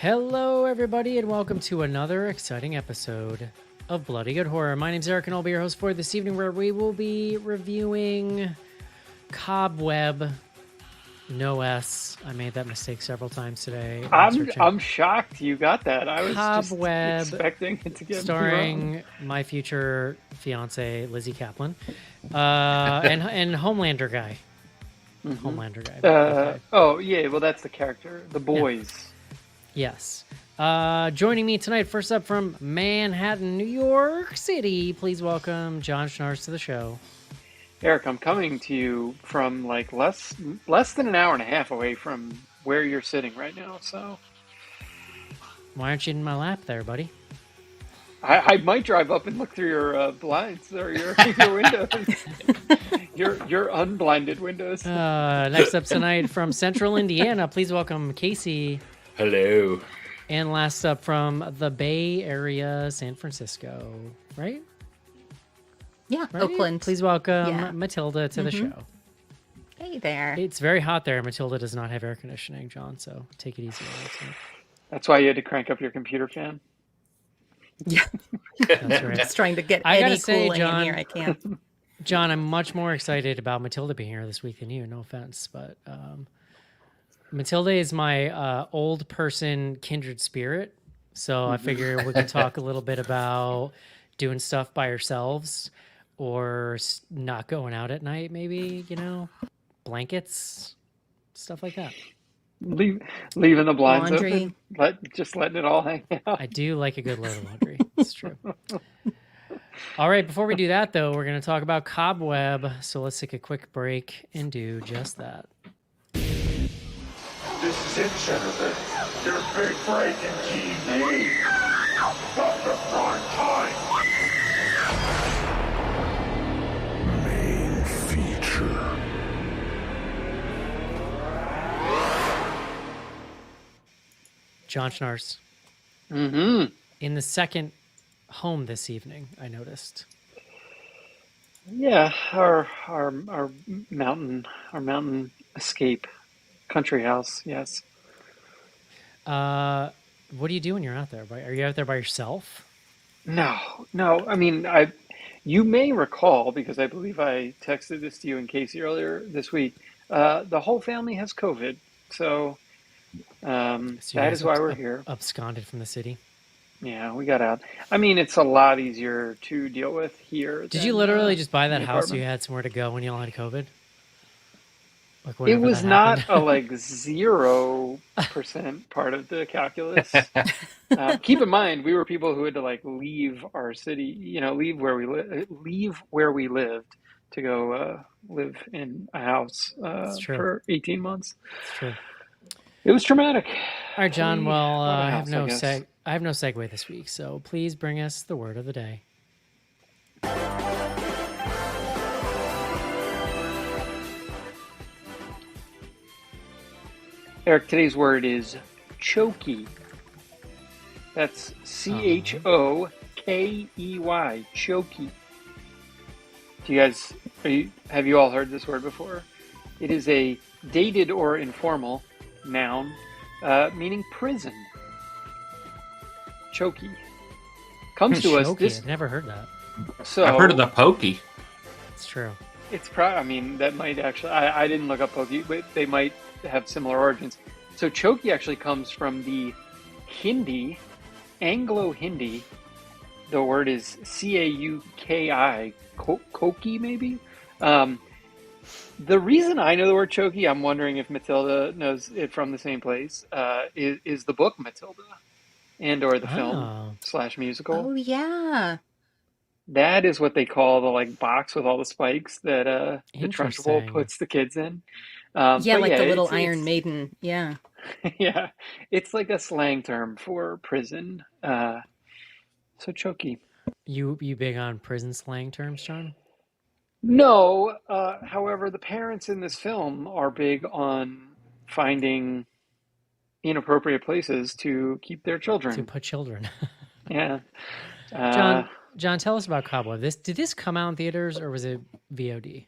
Hello, everybody, and welcome to another exciting episode of Bloody Good Horror. My name's Eric, and I'll be your host for this evening, where we will be reviewing Cobweb. No S. I made that mistake several times today. I'm shocked you got that. I was Cobweb, just expecting it to get starring wrong. my future fiance Lizzie Kaplan, and Homelander guy. Mm-hmm. Homelander guy. Okay. Oh yeah, well that's the character. The boys. Yeah. Yes. Joining me tonight, first up from Manhattan, New York City, please welcome John Schnars to the show. Eric, I'm coming to you from like less than an hour and a half away from where you're sitting right now. So Why aren't you in my lap there, buddy? I might drive up and look through your blinds or your windows, your unblinded windows. Next up tonight from Central Indiana, please welcome Casey. Hello. And last up from the Bay Area, San Francisco, right? Yeah, Right? Oakland. Please welcome Matilda to the show. Hey there. It's very hot there. Matilda does not have air conditioning, John, so take it easy. That's why you had to crank up your computer fan. Yeah. That's right. Just trying to get I gotta any say, cooling John, in here. I can't. John, I'm much more excited about Matilda being here this week than you. No offense, but Matilda is my old person kindred spirit. So I figure we can talk a little bit about doing stuff by ourselves or not going out at night, maybe, blankets, stuff like that. Leaving the blinds Laundry. open, just letting it all hang out. I do like a good load of laundry. It's true. All right, before we do that, though, we're going to talk about Cobweb. So let's take a quick break and do just that. This is it, Jennifer. Your big break in TV. Stop the prime time. Main feature. John Schnars. Mm-hmm. In the second home this evening, I noticed. Yeah, our mountain escape country house. Yes. What do you do when you're out there? Are you out there by yourself? No. I mean, you may recall, because I believe I texted this to you and Casey earlier this week. The whole family has COVID, so that is why we're here. Absconded from the city. Yeah, we got out. I mean, it's a lot easier to deal with here. Did you literally just buy that the house so apartment. you had somewhere to go when you all had COVID? Like It whenever was that not happened? a 0% part of the calculus. Keep in mind, we were people who had to leave our city, leave where we lived to go live in a house true. for 18 months. It's true. It was traumatic. All right, John. Well, What a I house, have no segue this week, so please bring us the word of the day. Eric, today's word is chokey. That's CHOKEY, chokey. Have you all heard this word before? It is a dated or informal noun meaning prison. Chokey comes to us. I've never heard that. So I've heard of the pokey. It's true. It's I mean, that might actually. I didn't look up pokey, but they might have similar origins. So chokey actually comes from the Hindi, Anglo-Hindi. The word is CAUKI, Koki maybe. The reason I know the word chokey, I'm wondering if Matilda knows it from the same place, is the book Matilda or the film / musical. Oh yeah. That is what they call the box with all the spikes that the Trunchbull Interesting. puts the kids in. Yeah, but like the little it's- Iron Maiden. Yeah. Yeah, it's like a slang term for prison. So chokey. You big on prison slang terms, John? No, however, the parents in this film are big on finding inappropriate places to keep their children. To put children. Yeah. John, tell us about Cobweb. Did this come out in theaters or was it VOD?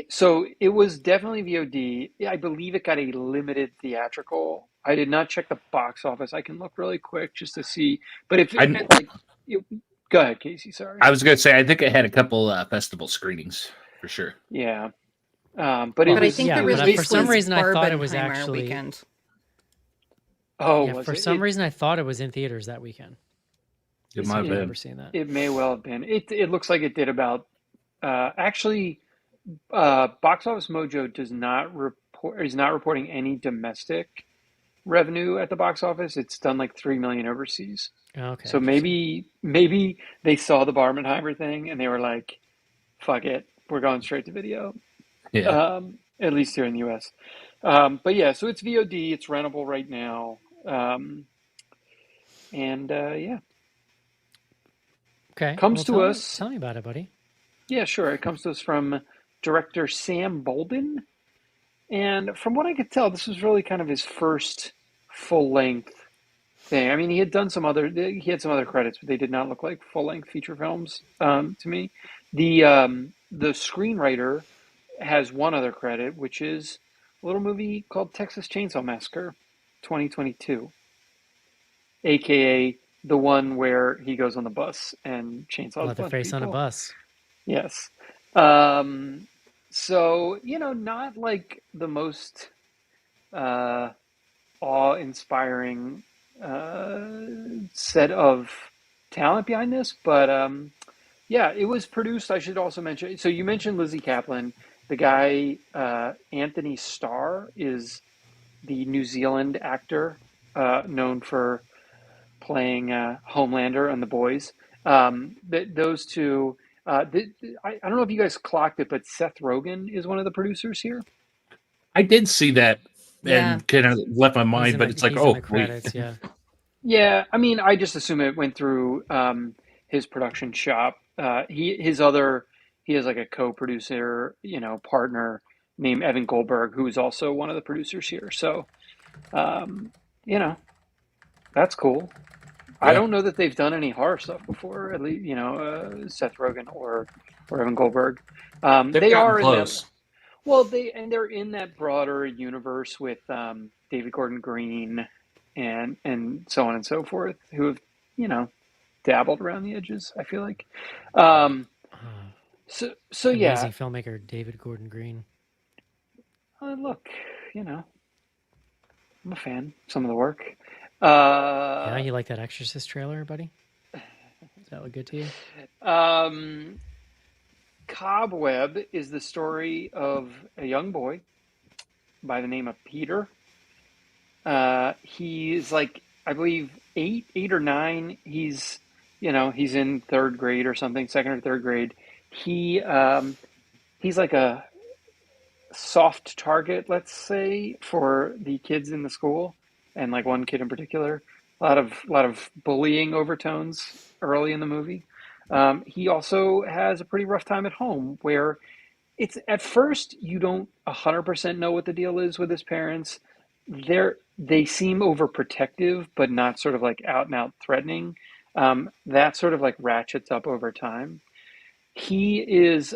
So it was definitely VOD. I believe it got a limited theatrical I did not check the box office. I can look really quick just to see. But if I like, go ahead, Casey. Sorry. I was going to say I think it had a couple festival screenings for sure. Yeah. But Well, But I think the it was but for release some basically. was reason I thought it was Barbenheimer actually. weekend. Oh, Yeah, was for it? some reason I thought it was in theaters that weekend. It I might have remember been. seeing that. It may well have been. It looks like it did about. Actually, Box Office Mojo does not report is not reporting any domestic revenue at the box office. It's done like 3 million overseas. Okay, So interesting. maybe they saw the Barbenheimer thing and they were like, "Fuck it, we're going straight to video." Yeah. At least here in the U.S. But yeah, so it's VOD. It's rentable right now. And yeah, Okay, comes well to us. tell me about it, buddy. Yeah, sure. It comes to us from director Sam Bolden. And from what I could tell, this was really kind of his first full length thing. I mean, he had some other credits, but they did not look like full length feature films to me. The screenwriter has one other credit, which is a little movie called Texas Chainsaw Massacre, 2022, aka the one where he goes on the bus and chainsaws a bunch of Leatherface on a people. bus. Yes. Um, so, not like the most uh, awe-inspiring set of talent behind this, but yeah, it was produced. I should also mention. So you mentioned Lizzie Kaplan. The guy Anthony Starr is the New Zealand actor known for playing Homelander on The Boys. Those two. I don't know if you guys clocked it, but Seth Rogen is one of the producers here. I did see that Yeah. and kind of left my mind, but it's like, He's in the oh, wait. credits, yeah. Yeah, I mean, I just assume it went through his production shop. He has like a co-producer, partner named Evan Goldberg, who's also one of the producers here. So, um, you know, that's cool. I Yeah. don't know that they've done any horror stuff before, at least, Seth Rogen or Evan Goldberg. They've They gotten are in that. close. Well, they're in that broader universe with David Gordon Green and so on and so forth, who have you know dabbled around the edges. I feel like. Um, Oh, so yeah. amazing filmmaker David Gordon Green. Look, I'm a fan. Of some of the work. Yeah, you like that Exorcist trailer, buddy? Does that look good to you? Um, Cobweb is the story of a young boy by the name of Peter. He's like, I believe, eight or nine. He's in third grade or something, second or third grade. He's like a soft target, let's say, for the kids in the school, and like one kid in particular. A lot of bullying overtones early in the movie. He also has a pretty rough time at home, where it's at first you don't 100% know what the deal is with his parents. They seem overprotective, but not sort of like out and out threatening. That sort of like ratchets up over time. He is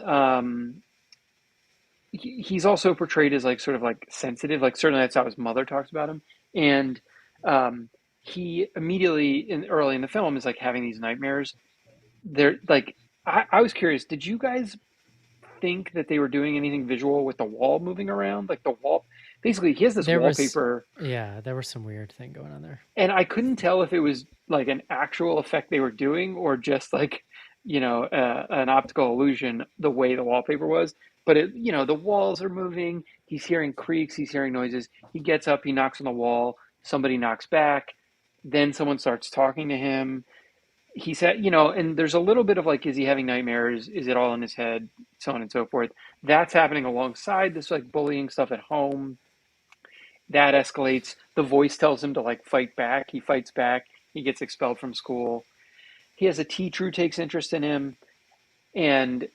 he's also portrayed as like sort of like sensitive. Like certainly that's how his mother talks about him, and um, he immediately early in the film is like having these nightmares. They're like I was curious. Did you guys think that they were doing anything visual with the wall moving around? Like the wall, basically, he has this There was, wallpaper, yeah, there was some weird thing going on there. and I couldn't tell if it was like an actual effect they were doing or just like, an optical illusion the way the wallpaper was. But the walls are moving. He's hearing creaks. He's hearing noises. He gets up. He knocks on the wall. Somebody knocks back. Then someone starts talking to him. He said, and there's a little bit of like, is he having nightmares? Is it all in his head? So on and so forth. That's happening alongside this like bullying stuff at home. That escalates. The voice tells him to like fight back. He fights back. He gets expelled from school. He has a teacher who takes interest in him. And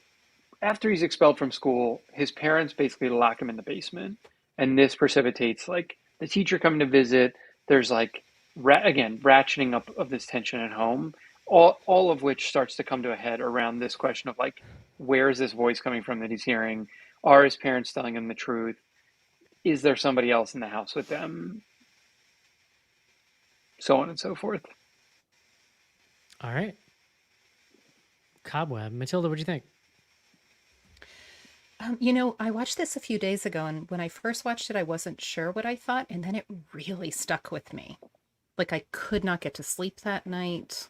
after he's expelled from school, his parents basically lock him in the basement. And this precipitates like the teacher coming to visit. There's like, again, ratcheting up of this tension at home. All of which starts to come to a head around this question of like, where is this voice coming from that he's hearing? Are his parents telling him the truth? Is there somebody else in the house with them? so on and so forth. All right. Cobweb. Matilda, what'd you think? I watched this a few days ago, and when I first watched it, I wasn't sure what I thought, and then it really stuck with me. Like, I could not get to sleep that night.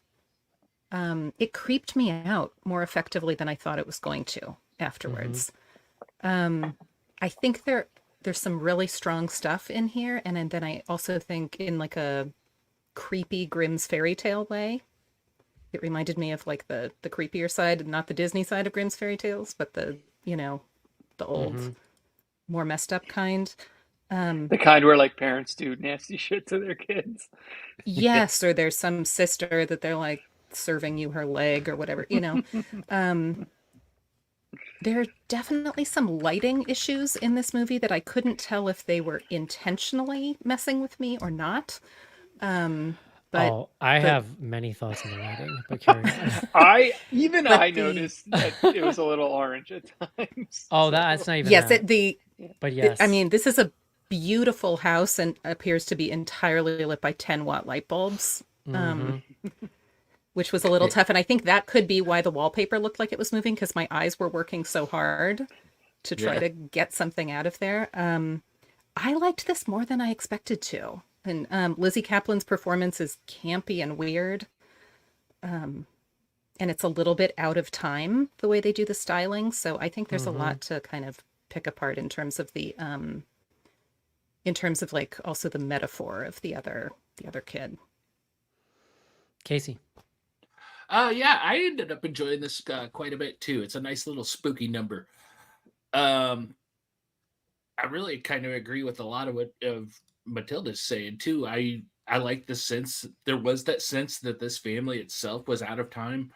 It creeped me out more effectively than I thought it was going to afterwards. I think there's some really strong stuff in here, and then I also think in like a creepy Grimm's fairy tale way. It reminded me of like the creepier side, not the Disney side of Grimm's fairy tales, but the old, more messed up kind. The kind where like parents do nasty shit to their kids. Yes, or there's some sister that they're like serving you her leg or whatever. There are definitely some lighting issues in this movie that I couldn't tell if they were intentionally messing with me or not. But I have many thoughts on the lighting, but carry on. I the noticed that it was a little orange at times. Oh, So, that's not even yes, that. But yes. I mean, this is a beautiful house and appears to be entirely lit by 10-watt light bulbs, which was a little tough. And I think that could be why the wallpaper looked like it was moving, because my eyes were working so hard to try to get something out of there. I liked this more than I expected to. And Lizzie Kaplan's performance is campy and weird. And it's a little bit out of time, the way they do the styling. So I think there's a lot to kind of pick apart in terms of like also the metaphor of the other kid. Casey. Yeah, I ended up enjoying this quite a bit too. It's a nice little spooky number. I really kind of agree with a lot of what Matilda's saying too. I like the sense, there was that sense that this family itself was out of time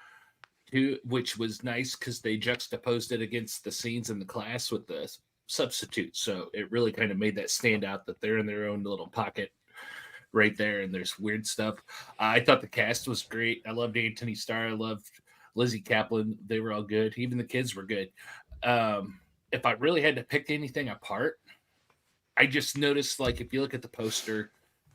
too, which was nice because they juxtaposed it against the scenes in the class with the substitutes. So it really kind of made that stand out that they're in their own little pocket right there, and there's weird stuff. I thought the cast was great. I loved Anthony Starr. I loved Lizzie Kaplan. They were all good. Even the kids were good. If I really had to pick anything apart, I just noticed, like, if you look at the poster,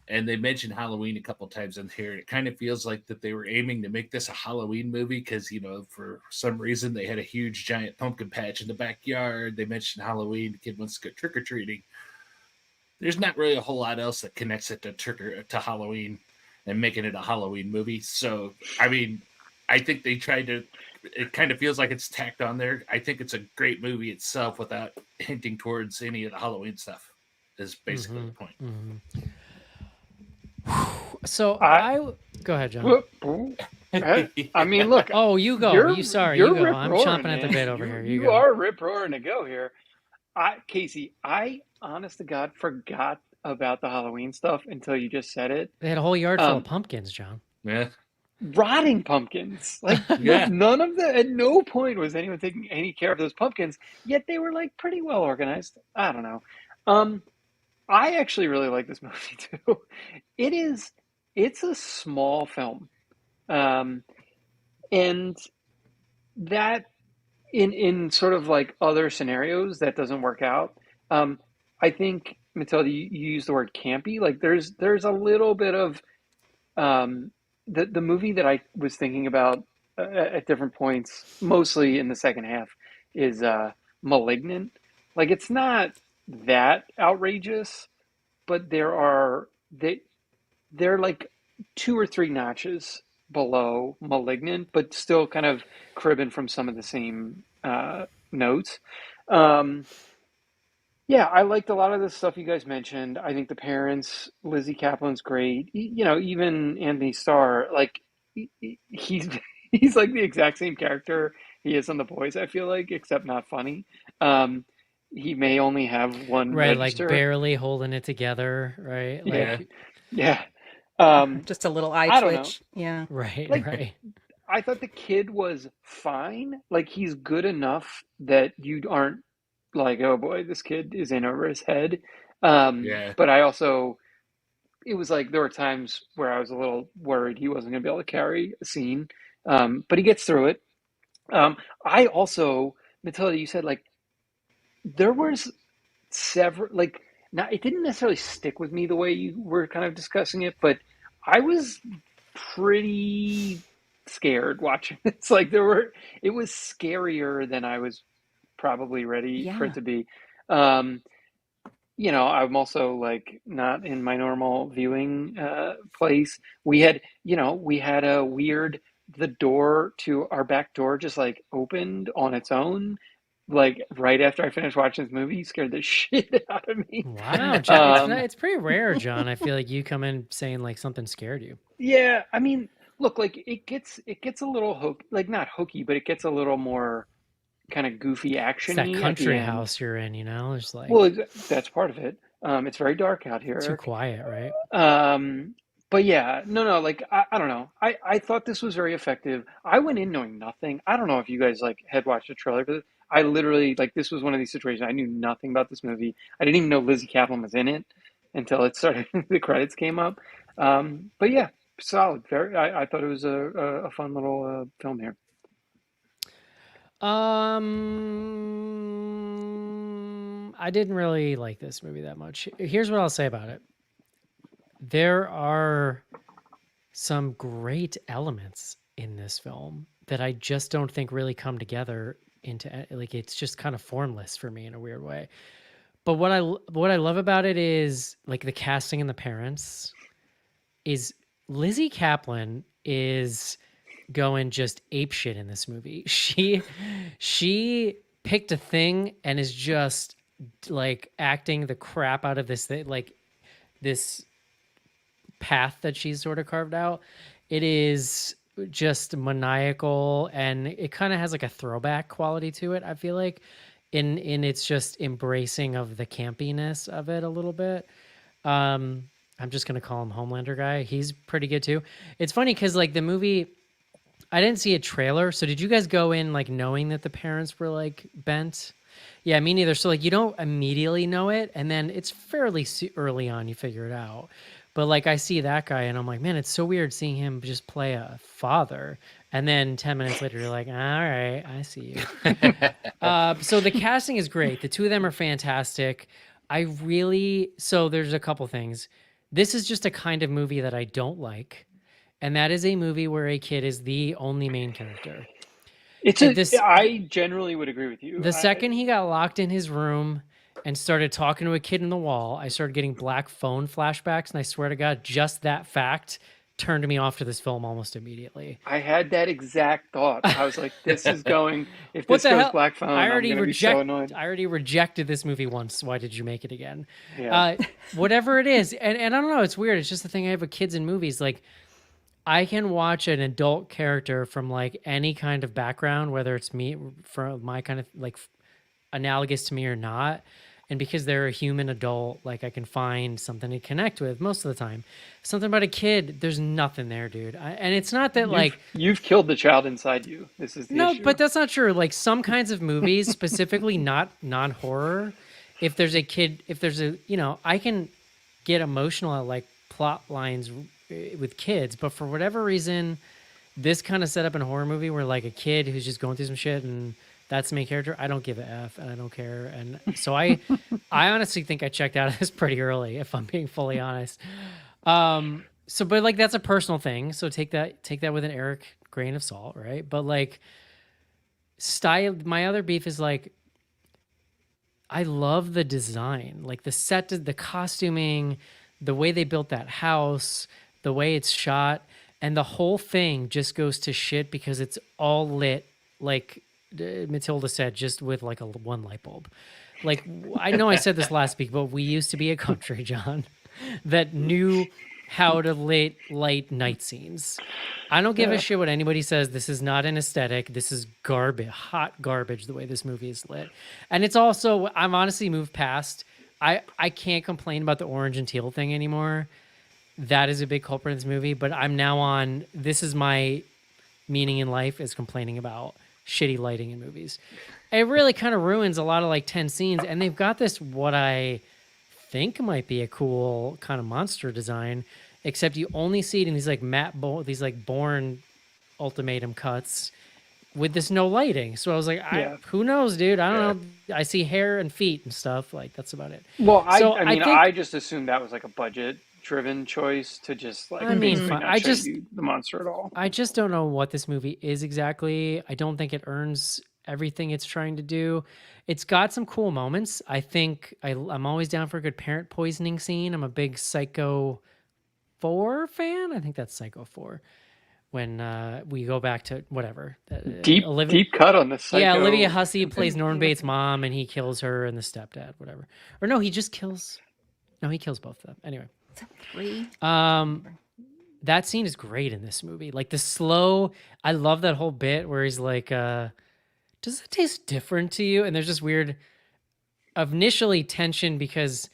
and they mentioned Halloween a couple times in here, it kind of feels like that they were aiming to make this a Halloween movie because, for some reason they had a huge giant pumpkin patch in the backyard. They mentioned Halloween. The kid wants to go trick-or-treating. There's not really a whole lot else that connects it to Halloween and making it a Halloween movie. So, I mean, I think they tried to, it kind of feels like it's tacked on there. I think it's a great movie itself without hinting towards any of the Halloween stuff is basically the point. So go ahead, John. I mean, look. Oh, you go. You're You go. I'm rip-roaring, chomping at the man. bit over here. You You go. are rip-roaring to go here. Casey, I honest to God forgot about the Halloween stuff until you just said it. They had a whole yard full of pumpkins, John. Yeah. Rotting pumpkins. Like none of at no point was anyone taking any care of those pumpkins, yet they were like pretty well organized. I don't know. I actually really like this movie too. It's a small film. And that in sort of like other scenarios that doesn't work out. I think Matilda, you used the word campy. Like there's a little bit of the movie that I was thinking about at different points, mostly in the second half, is Malignant. Like it's not that outrageous, but they're like 2 or 3 notches below Malignant, but still kind of cribbing from some of the same notes. Yeah, I liked a lot of the stuff you guys mentioned. I think the parents, Lizzie Kaplan's great. Even Anthony Starr, like he's he's like the exact same character he is on The Boys, I feel like, except not funny. He may only have one Right, register. like barely holding it together, right? Like, Yeah. Just a little eye I don't twitch. Yeah. right, Like- right. I thought the kid was fine. Like he's good enough that you aren't like, oh boy, this kid is in over his head. But I also, it was like there were times where I was a little worried he wasn't going to be able to carry a scene. But he gets through it. I also, Matilda, you said like there was several, like, now it didn't necessarily stick with me the way you were kind of discussing it, but I was pretty scared watching. It's like it was scarier than I was probably ready for it Yeah. to be. Um, I'm also like not in my normal viewing place. We had a weird, the door to our back door just like opened on its own, like right after I finished watching this movie, scared the shit out of me. Wow, John, Um, it's pretty rare, John. I feel like you come in saying like something scared you. yeah, I mean, look, like it gets a little like not hokey, but it gets a little more kind of goofy It's that actiony at the country end. house you're in, it's Well, like that's part of it. It's very dark out here, too Eric. quiet, right? But yeah, no, like I don't know. I thought this was very effective. I went in knowing nothing. I don't know if you guys like had watched the trailer, but I literally like this was one of these situations. I knew nothing about this movie. I didn't even know Lizzie Kaplan was in it until it started. The credits came up. But yeah, solid. Very. I thought it was a fun little film here. I didn't really like this movie that much. Here's what I'll say about it. There are some great elements in this film that I just don't think really come together into like it's just kind of formless for me in a weird way. But what I love about it is like the casting and the parents is Lizzie Kaplan is going just apeshit in this movie. She picked a thing and is just like acting the crap out of this thing, like this path that she's sort of carved out. It is just maniacal and it kind of has like a throwback quality to it, I feel like. In its just embracing of the campiness of it a little bit. I'm just gonna call him Homelander guy. He's pretty good too. It's funny because like the movie, I didn't see a trailer. So did you guys go in like knowing that the parents were like bent? Yeah, me neither. So like you don't immediately know it, and then it's fairly early on you figure it out. But like I see that guy, and I'm like, man, it's so weird seeing him just play a father, and then 10 minutes later you're like, all right, I see you. So the casting is great. The two of them are fantastic. So there's a couple things. This is just a kind of movie that I don't like, and that is a movie where a kid is the only main character. And I generally would agree with you. The second he got locked in his room and started talking to a kid in the wall, I started getting black phone flashbacks, and I swear to God, just that fact turned me off to this film almost immediately. I had that exact thought. I was like, this is going, if What this the goes hell? black phone, I'm going to be so annoyed. I already rejected this movie once. Why did you make it again? Yeah. Whatever it is. And I don't know. It's weird. It's just the thing I have with kids in movies. Like, I can watch an adult character from like any kind of background, whether it's me from my kind of like analogous to me or not. And because they're a human adult, like I can find something to connect with most of the time. Something about a kid, there's nothing there, dude. And it's not that you've killed the child inside you. This is the issue. but that's not true. Like some kinds of movies, specifically not non-horror, if there's I can get emotional at like plot lines with kids, but for whatever reason, this kind of set up in a horror movie where like a kid who's just going through some shit and that's the main character, I don't give a F and I don't care. And so I honestly think I checked out of this pretty early, if I'm being fully honest. But like that's a personal thing. So take that with an Eric grain of salt, right? But like style, my other beef is like, I love the design, like the set, the costuming, the way they built that house, the way it's shot, and the whole thing just goes to shit because it's all lit like Matilda said, just with like one light bulb. Like I know I said this last week, but we used to be a country, John, that knew how to light night scenes. I don't give a shit what anybody says. This is not an aesthetic. This is garbage, hot garbage, the way this movie is lit. And it's also, I'm honestly moved past. I can't complain about the orange and teal thing anymore. That is a big culprit in this movie, but I'm now on, this is my meaning in life, is complaining about shitty lighting in movies. It really kind of ruins a lot of like 10 scenes, and they've got this what I think might be a cool kind of monster design, except you only see it in these like these like Bourne ultimatum cuts with this no lighting. So I was like, who knows, dude? I don't know. I see hair and feet and stuff. Like that's about it. Well, So I mean, think, I just assumed that was like a budget driven choice to just like I mean, basically fine. not show you the monster at all. I just don't know what this movie is exactly. I don't think it earns everything it's trying to do. It's got some cool moments. I think I'm always down for a good parent poisoning scene. I'm a big Psycho 4 fan. I think that's Psycho 4. When we go back to whatever. Deep cut on this. Yeah, Psycho Olivia Hussey plays thing. Norman Bates' mom, and he kills her and the stepdad, whatever. Or no, he just kills. No, he kills both of them. Anyway. Is that 3? That scene is great in this movie. Like the slow, I love that whole bit where he's like, does it taste different to you? And there's this weird initially tension because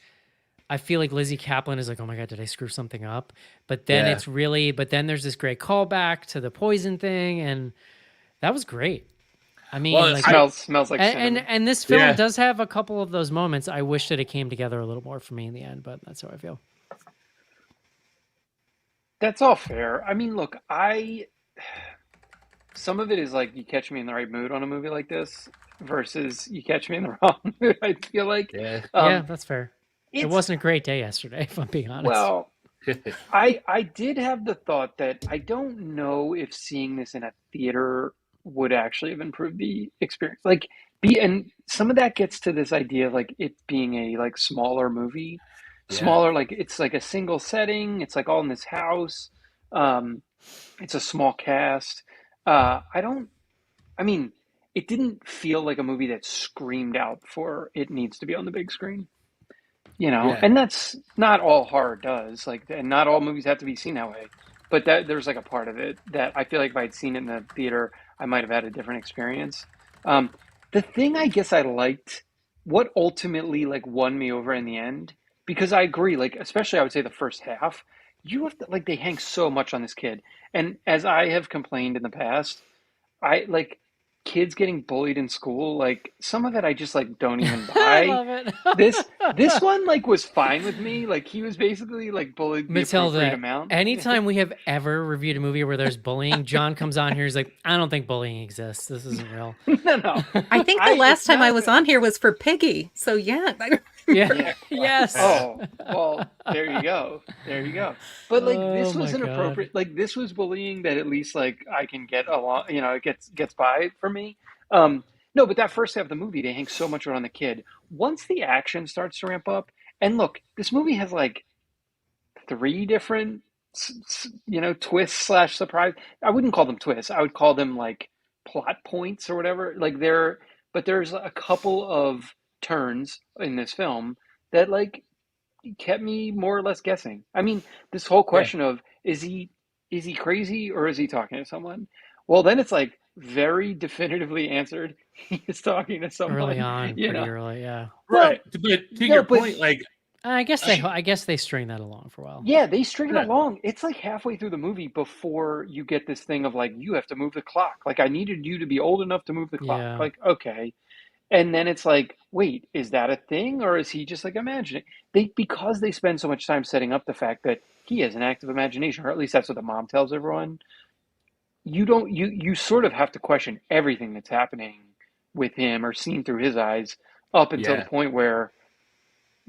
I feel like Lizzie Kaplan is like, oh my God, did I screw something up? But then but then there's this great callback to the poison thing. And that was great. I mean, Well, like, smells like cinnamon. and this film does have a couple of those moments. I wish that it came together a little more for me in the end, but that's how I feel. That's all fair. I mean, look, some of it is like you catch me in the right mood on a movie like this versus you catch me in the wrong mood. I feel like, Yeah. Yeah, that's fair. It it's- wasn't a great day yesterday, if I'm being honest. well, I did have the thought that I don't know if seeing this in a theater would actually have improved the experience. And some of that gets to this idea of like it being a like smaller movie. Smaller, like it's like a single setting, it's like all in this house. It's a small cast. It didn't feel like a movie that screamed out for it needs to be on the big screen. And that's not all horror does, like, and not all movies have to be seen that way, but that there's like a part of it that I feel like if I'd seen it in the theater I might have had a different experience. The thing I guess I liked, what ultimately like won me over in the end, because I agree, like especially I would say the first half, you have to, like, they hang so much on this kid, and as I have complained in the past, I like kids getting bullied in school, like some of it I just like don't even I buy. love it. This one like was fine with me. Like he was basically like bullied the appropriate Matilda, amount. anytime we have ever reviewed a movie where there's bullying, John comes on here, he's like, I don't think bullying exists. This isn't real. No. I think the last it's time I not- was on here was for Piggy. So yeah. Yeah. Yes. Oh, well, there you go. There you go. But like this Oh was my an God. appropriate, like this was bullying that at least like I can get along, it gets by for me. No, but that first half of the movie, they hang so much on the kid. Once the action starts to ramp up, and look, this movie has like 3 different, twists / surprise. I wouldn't call them twists. I would call them like plot points or whatever. But there's a couple of turns in this film that like kept me more or less guessing. I mean, this whole question of is he crazy or is he talking to someone? Well, then it's like very definitively answered. He is talking to someone Early on, you pretty know. early, yeah. Right. But to your point, like, I guess they string that along for a while. Yeah, they string it along. It's like halfway through the movie before you get this thing of like, you have to move the clock. Like, I needed you to be old enough to move the clock. Yeah. Like, okay. And then it's like, wait, is that a thing? Or is he just like imagining? Because they spend so much time setting up the fact that he has an active imagination, or at least that's what the mom tells everyone. You sort of have to question everything that's happening with him or seen through his eyes up until the point where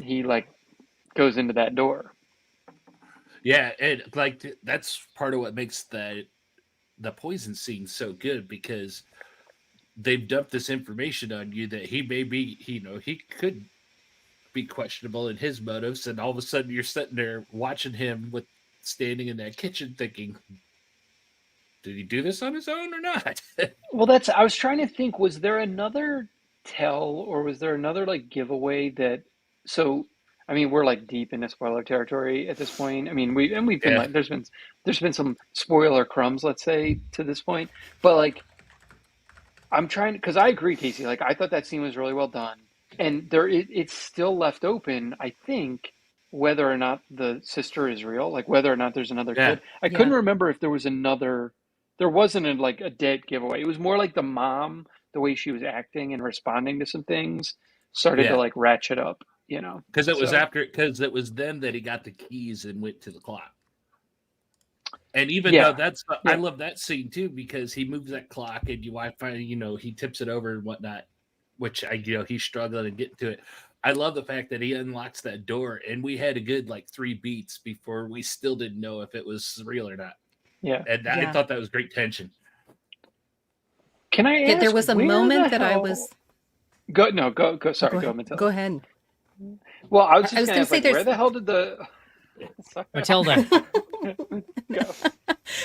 he like goes into that door. Yeah, and like that's part of what makes the poison scene so good, because they've dumped this information on you that he may be, he could be questionable in his motives, and all of a sudden you're sitting there watching him standing in that kitchen thinking, did he do this on his own or not? Well, I was trying to think, was there another tell or was there another like giveaway that, so I mean, we're like deep into spoiler territory at this point. I mean, we've been like, there's been some spoiler crumbs, let's say, to this point, but like I'm trying, because I agree, Casey, like I thought that scene was really well done, and it's still left open, I think, whether or not the sister is real, like whether or not there's another kid. I couldn't remember if there was another. There wasn't a dead giveaway. It was more like the mom, the way she was acting and responding to some things, started to like ratchet up, Because it was then that he got the keys and went to the clock. And even though I love that scene too, because he moves that clock and you find, he tips it over and whatnot, which he's struggling to get to it. I love the fact that he unlocks that door, and we had a good like 3 beats before we still didn't know if it was real or not. Yeah. And I Yeah. thought that was great tension. Can I Yeah, ask there was a where moment the that I hell? was. Go no go Oh, sorry go go ahead. Matilda. Go ahead. Well, I was I just was gonna going to ask say like where there's the hell did the sorry. Matilda. Go.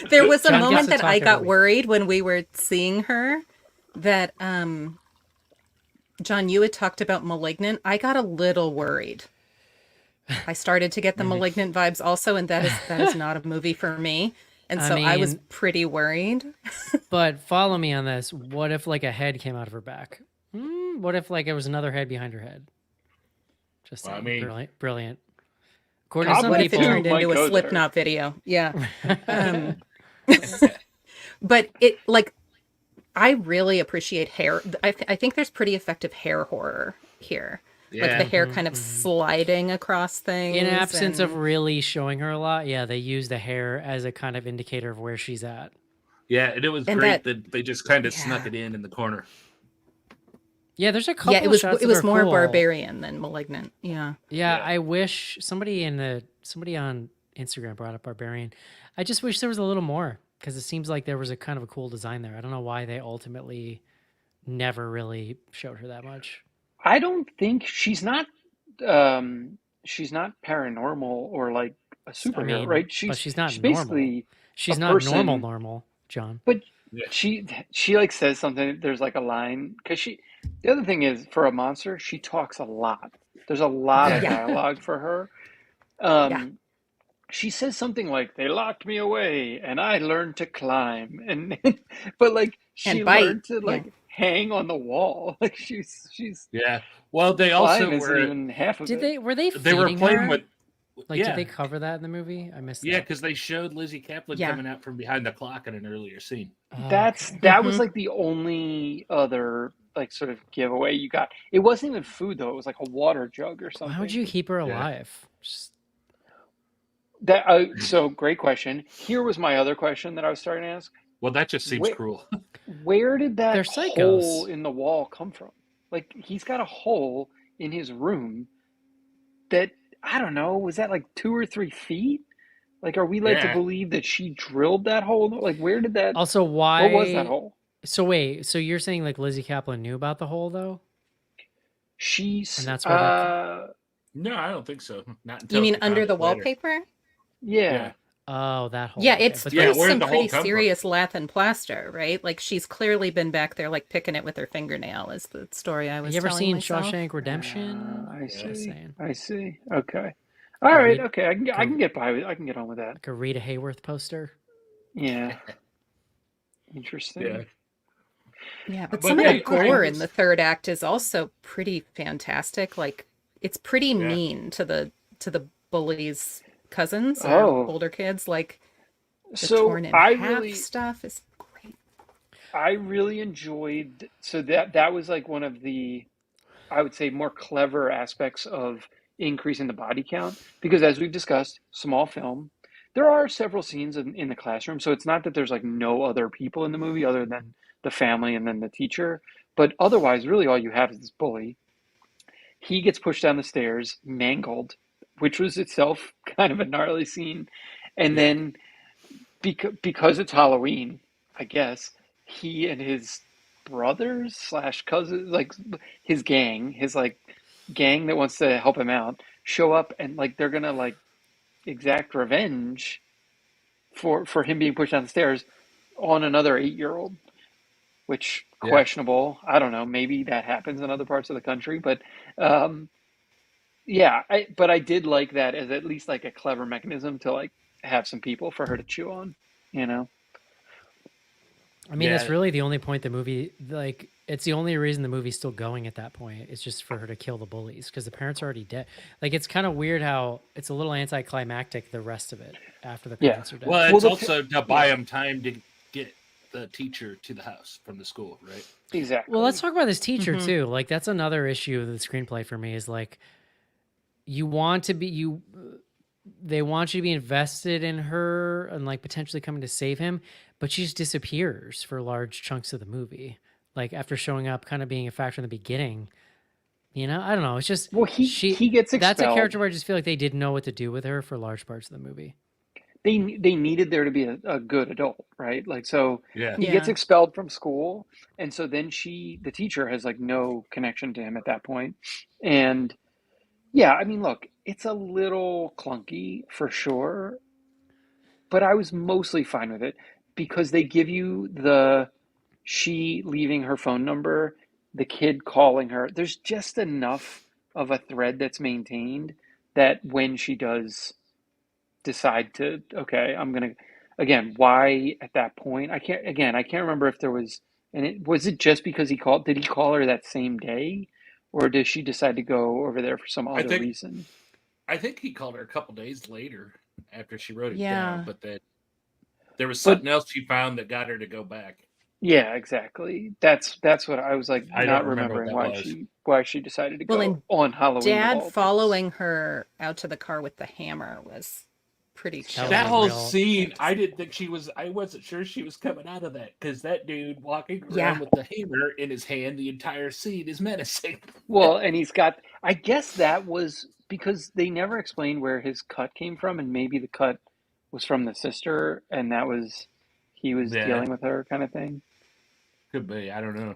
there was a John gets moment to that talk I every got week. worried when we were seeing her that John, you had talked about Malignant. I got a little worried. I started to get the Malignant vibes also, and that is not a movie for me. And I so I was mean, pretty worried. but follow me on this. What if like a head came out of her back? What if like it was another head behind her head? Just Well, I saying, mean- brilliant, brilliant. According to some What if it people, turned might into a go there. Slipknot video? Yeah. But it like I really appreciate hair. I think there's pretty effective hair horror here. Like Yeah. the hair kind of sliding across things. in absence of and- really showing her a lot, yeah, they use the hair as a kind of indicator of where she's at. Yeah, and it was And great that- that they just kind of yeah. snuck it in the corner. Yeah, there's a couple yeah, of it was shots it that was are more cool. Barbarian than Malignant. Yeah. Yeah, Yeah. I wish somebody on Instagram brought up Barbarian. I just wish there was a little more because it seems like there was a kind of a cool design there. I don't know why they ultimately never really showed her that much. I don't think she's not paranormal or like a superhero, mean, right? but she's not she's normal. basically She's a not person, normal, John. but Yeah. she like says something. There's like a line because the other thing is for a monster, she talks a lot. There's a lot of Yeah. dialogue for her. Yeah. She says something like they locked me away and I learned to climb and but like she And bite. learned to Yeah. like hang on the wall. Like she's Yeah. Well, they climb also isn't were even half of it. Were they they were feeding playing her? with Like, yeah. did they cover that in the movie? I missed Yeah, that. because they showed Lizzie Kaplan Yeah. coming out from behind the clock in an earlier scene. Oh, That okay. was like the only other like sort of giveaway you got. It wasn't even food though. It was like a water jug or something. Why would you keep her alive? Just, That so great question. Here was my other question that I was starting to ask. Well, that just seems Where, cruel. where did that They're hole psychos. in the wall come from? Like he's got a hole in his room that I don't know, was that like 2 or 3 feet? Like are we led to Yeah. believe that she drilled that hole? Like where did that also, what was that hole? So wait, so you're saying like Lizzie Kaplan knew about the hole though? She's And that's where that No, I don't think so. Not until You mean the under the comic later. wallpaper? yeah. Oh, that hole. Yeah, Okay, it's but Yeah, there's where did some the hole pretty come from? serious lath and plaster, right? Like she's clearly been back there, like picking it with her fingernail. Is the story I was you ever telling seen myself. Shawshank Redemption? I Just see. saying. I see. Okay. All right. read- Okay. I can get by with. I can get on with that. Like a Rita Hayworth poster. Yeah. Interesting. Yeah. Yeah, but But some of yeah, the I gore was- in the third act is also pretty fantastic. Like it's pretty Yeah. mean to the bullies' cousins or Oh. older kids. Like the So torn in I half really, stuff is great. I really enjoyed. So that was like one of the, I would say, more clever aspects of increasing the body count because, as we've discussed, small film. There are several scenes in the classroom, so it's not that there's like no other people in the movie other than the family and then the teacher. But otherwise, really, all you have is this bully. He gets pushed down the stairs, mangled, which was itself kind of a gnarly scene. And Yeah. then because it's Halloween, I guess, he and his brothers slash cousins, like his gang, his like gang that wants to help him out, show up and like they're gonna like exact revenge for him being pushed down the stairs on another 8-year-old, which Yeah. questionable. I don't know. Maybe that happens in other parts of the country, but um, yeah. But I did like that as at least like a clever mechanism to like have some people for her to chew on. You know. I mean, that's Yeah. really the only point the movie, like, it's the only reason the movie's still going at that point. It's just for her to kill the bullies because the parents are already dead. Like, it's kind of weird how it's a little anticlimactic, the rest of it, after the Yeah. parents are dead. Well, Well, it's the also to buy him time to get the teacher to the house from the school, right? Exactly. Well, let's talk about this teacher Mhm. too. Like, that's another issue of the screenplay for me is like, you want to be, they want you to be invested in her and like potentially coming to save him, but she just disappears for large chunks of the movie. Like after showing up, kind of being a factor in the beginning, You know, I don't know. It's just Well, he gets That's a expelled. character where I just feel like they didn't know what to do with her for large parts of the movie. They needed there to be a good adult, right? Like, so Yeah. he gets Yeah. expelled from school, and so then the teacher has like no connection to him at that point. And yeah, I mean, look, it's a little clunky for sure, but I was mostly fine with it because they give you she leaving her phone number, the kid calling her. There's just enough of a thread that's maintained that when she does decide to, okay, I'm gonna, again, why at that point? I can't remember if there was, and was it just because did he call her that same day, or did she decide to go over there for some I other think reason? I think he called her a couple days later after she wrote it down, Yeah. but that there was But something else she found that got her to go back. yeah, exactly. That's what I was like, I don't not remember what remembering that was. why she decided to Well, go and on Halloween of Dad all days. following her out to the car with the hammer was pretty That was That a chilling. whole real. scene, I didn't think she was. I wasn't sure she was coming out of that because that dude walking Yeah. around with the hammer in his hand the entire scene is menacing. Well, and I guess that was because they never explained where his cut came from, and maybe the cut was from the sister, and he was Yeah, dealing with her kind of thing. could be. I don't know.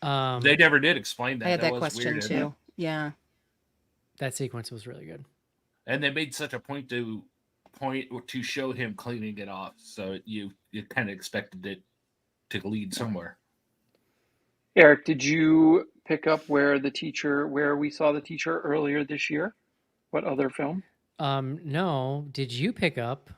They Um, never did explain I that. had That that was question weird. too. Yeah. that sequence was really good. And they made such a point to show him cleaning it off, so you kind of expected it to lead somewhere. Eric, did you pick up where we saw the teacher earlier this year? What other film? No, did you pick up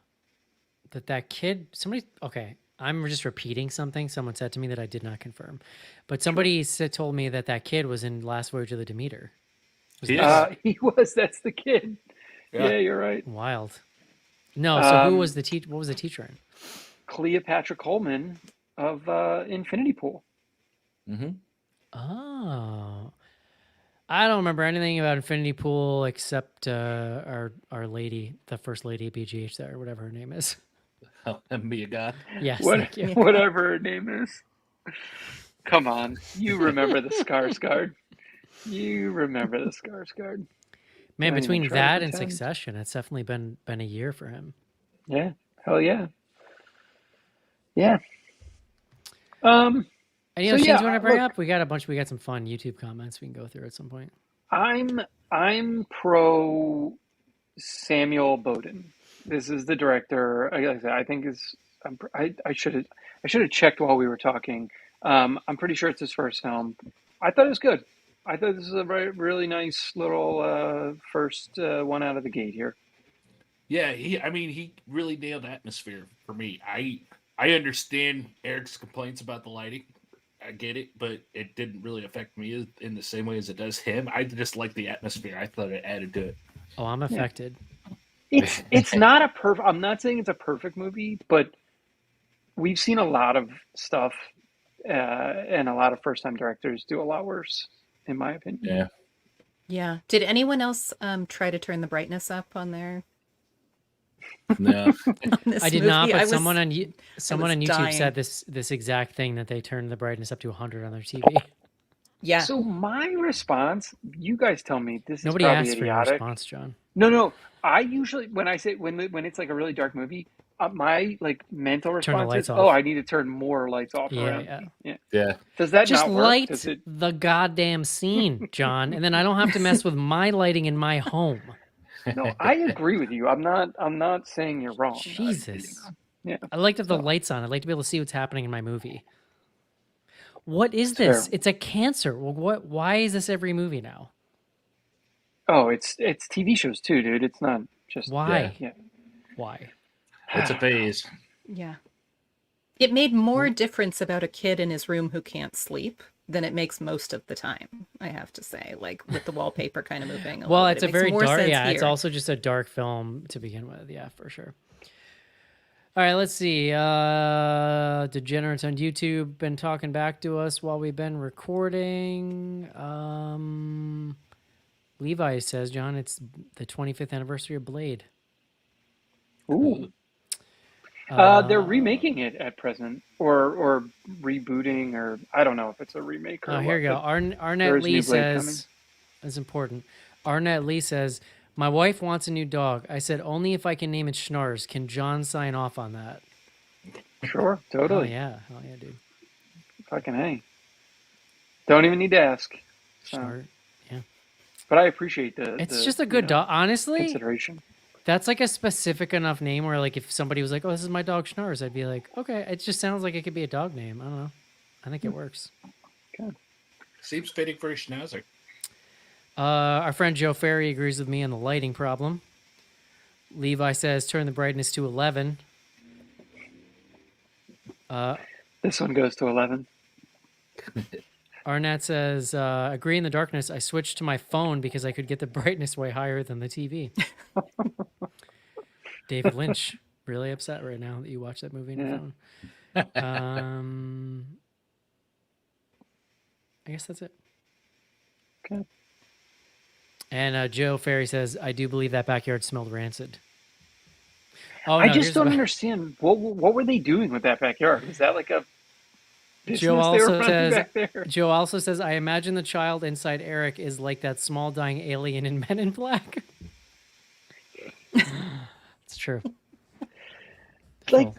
that kid? Somebody. Okay, I'm just repeating something someone said to me that I did not confirm, but Sure. somebody told me that kid was in Last Voyage of the Demeter. Was He that is. correct? He was. That's the kid. Yeah. Yeah, you're right. Wild. No, so who was Um, the teacher? What was the teacher in? Cleopatra Coleman of Infinity Pool. Mm-hmm. Oh, I don't remember anything about Infinity Pool except our lady, the first lady of BGH there, whatever her name is. Oh, and be a god. Yes, What, thank you. Yeah. whatever her name is. Come on, you remember the Skarsgård. You remember the Skarsgård. Man, Don't even between try to that and pretend. Succession, it's definitely been a year for him. Yeah, hell yeah, yeah. Um, Any so other yeah, scenes you want to bring look, up? We got some fun YouTube comments we can go through at some point. I'm pro Samuel Bowden. This is the director. Like I said, I think is I should have checked while we were talking. I'm pretty sure it's his first film. I thought it was good. I thought this was a really nice little first one out of the gate here. Yeah, he really nailed atmosphere for me. I understand Eric's complaints about the lighting. I get it, but it didn't really affect me in the same way as it does him. I just like the atmosphere. I thought it added to it. Oh, I'm Yeah. affected. It's not a perfect. I'm not saying it's a perfect movie, but we've seen a lot of stuff, and a lot of first time directors do a lot worse, in my opinion. Yeah. Yeah. Did anyone else try to turn the brightness up on No. this I did movie? not, but I was someone on YouTube dying. said this exact thing, that they turned the brightness up to 100 on their TV. Yeah. So my response, you guys tell me this is Nobody probably asked for your idiotic. response, John. No. I usually when I say when it's like a really dark movie, my like mental Turn the response lights is, off. oh, I need to turn more lights off Yeah, around yeah. me. Yeah. Yeah. Does that Just not work? light Does it? the goddamn scene, John, and then I don't have to mess with my lighting in my home. No, I agree with you. I'm not saying you're wrong. Jesus. Yeah. I like to have the So- lights on. I'd like to be able to see what's happening in my movie. What is It's this? fair. It's a cancer. Well, why is this every movie now? Oh, it's TV shows too, dude. It's not just Why? Yeah. Why? It's a phase. Yeah. It made more difference about a kid in his room who can't sleep than it makes most of the time, I have to say. Like with the wallpaper kind of moving. Well, little bit. it's It a makes very more dark. sense Yeah, it's here. also just a dark film to begin with. Yeah, for sure. All right, let's see. Degenerates on YouTube been talking back to us while we've been recording. Levi says, John, it's the 25th anniversary of Blade. Ooh. They're remaking it at present, or rebooting, or I don't know if it's a remake or Oh, what. here we go. but Arnett there is Lee new Blade coming. says, is important. Arnett Lee says, my wife wants a new dog. I said, only if I can name it Schnars. Can John sign off on that? Sure, Oh, totally. yeah. Oh, yeah, dude. Fucking hey. Don't even need to ask. So. Schnars. Yeah. But I appreciate It's just a good dog. Honestly, consideration. that's like a specific enough name where, like, if somebody was like, oh, this is my dog Schnars, I'd be like, okay. It just sounds like it could be a dog name. I don't know. I think it works. Good. Seems fitting for a schnauzer. Our friend Joe Ferry agrees with me on the lighting problem. Levi says, turn the brightness to 11. This one goes to 11. Arnett says, agree in the darkness. I switched to my phone because I could get the brightness way higher than the TV. David Lynch, really upset right now that you watch that movie on your phone. I guess that's it. Okay. And Joe Ferry says, I do believe that backyard smelled rancid. Oh, I no, just here's don't the- understand. What were they doing with that backyard? Was that like a business Joe they also were running says, back there? Joe also says, I imagine the child inside Eric is like that small dying alien in Men in Black. It's true. Like,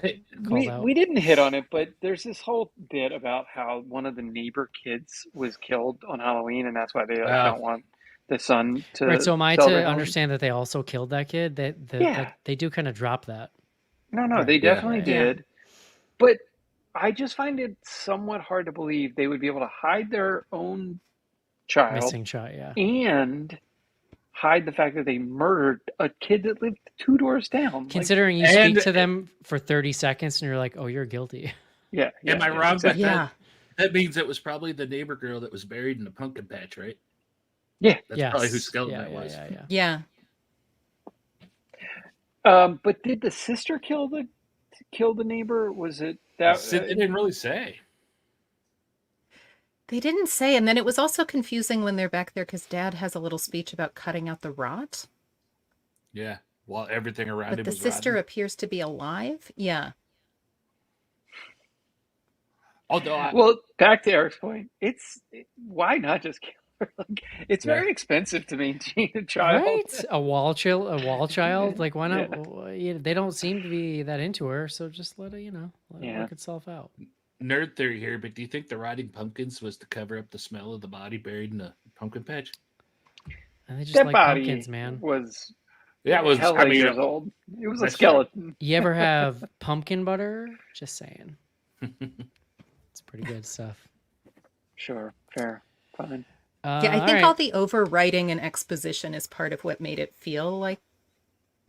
Called out. we didn't hit on it, but there's this whole bit about how one of the neighbor kids was killed on Halloween, and that's why they don't want the son to. Right, so am I celebrate to Halloween. understand that they also killed that kid? That Yeah. like, they do kind of drop that. No, Right. they definitely Yeah. did. But I just find it somewhat hard to believe they would be able to hide their own child Missing shot, yeah. and hide the fact that they murdered a kid that lived 2 doors down. Like, Considering you speak to them for 30 seconds and you're like, oh, you're guilty. yeah, Am I wrong? exactly. Yeah. That means it was probably the neighbor girl that was buried in the pumpkin patch, right? Yeah. That's Yes. probably whose skeleton yeah, that yeah, was. Yeah. Yeah. But did the sister kill the neighbor? Was it that? They didn't really say. They didn't say. And then it was also confusing when they're back there because Dad has a little speech about cutting out the rot. Yeah. While everything around But him the was sister rotten. appears to be alive. Yeah. Although Well, back to Eric's point, why not just kill her? Like, it's Yeah. very expensive to maintain a child. Right? A wall child? Like, why not? They don't seem to be that into her, so just let it, let it work itself out. nerd theory here, but do you think the rotting pumpkins was to cover up the smell of the body buried in the pumpkin patch? And they just That like body pumpkins, man. was Yeah, it was. hella years old. It was a that's true. skeleton. You ever have pumpkin butter? Just saying. It's pretty good stuff. Sure, fair, fine. Yeah, I think all the overwriting and exposition is part of what made it feel like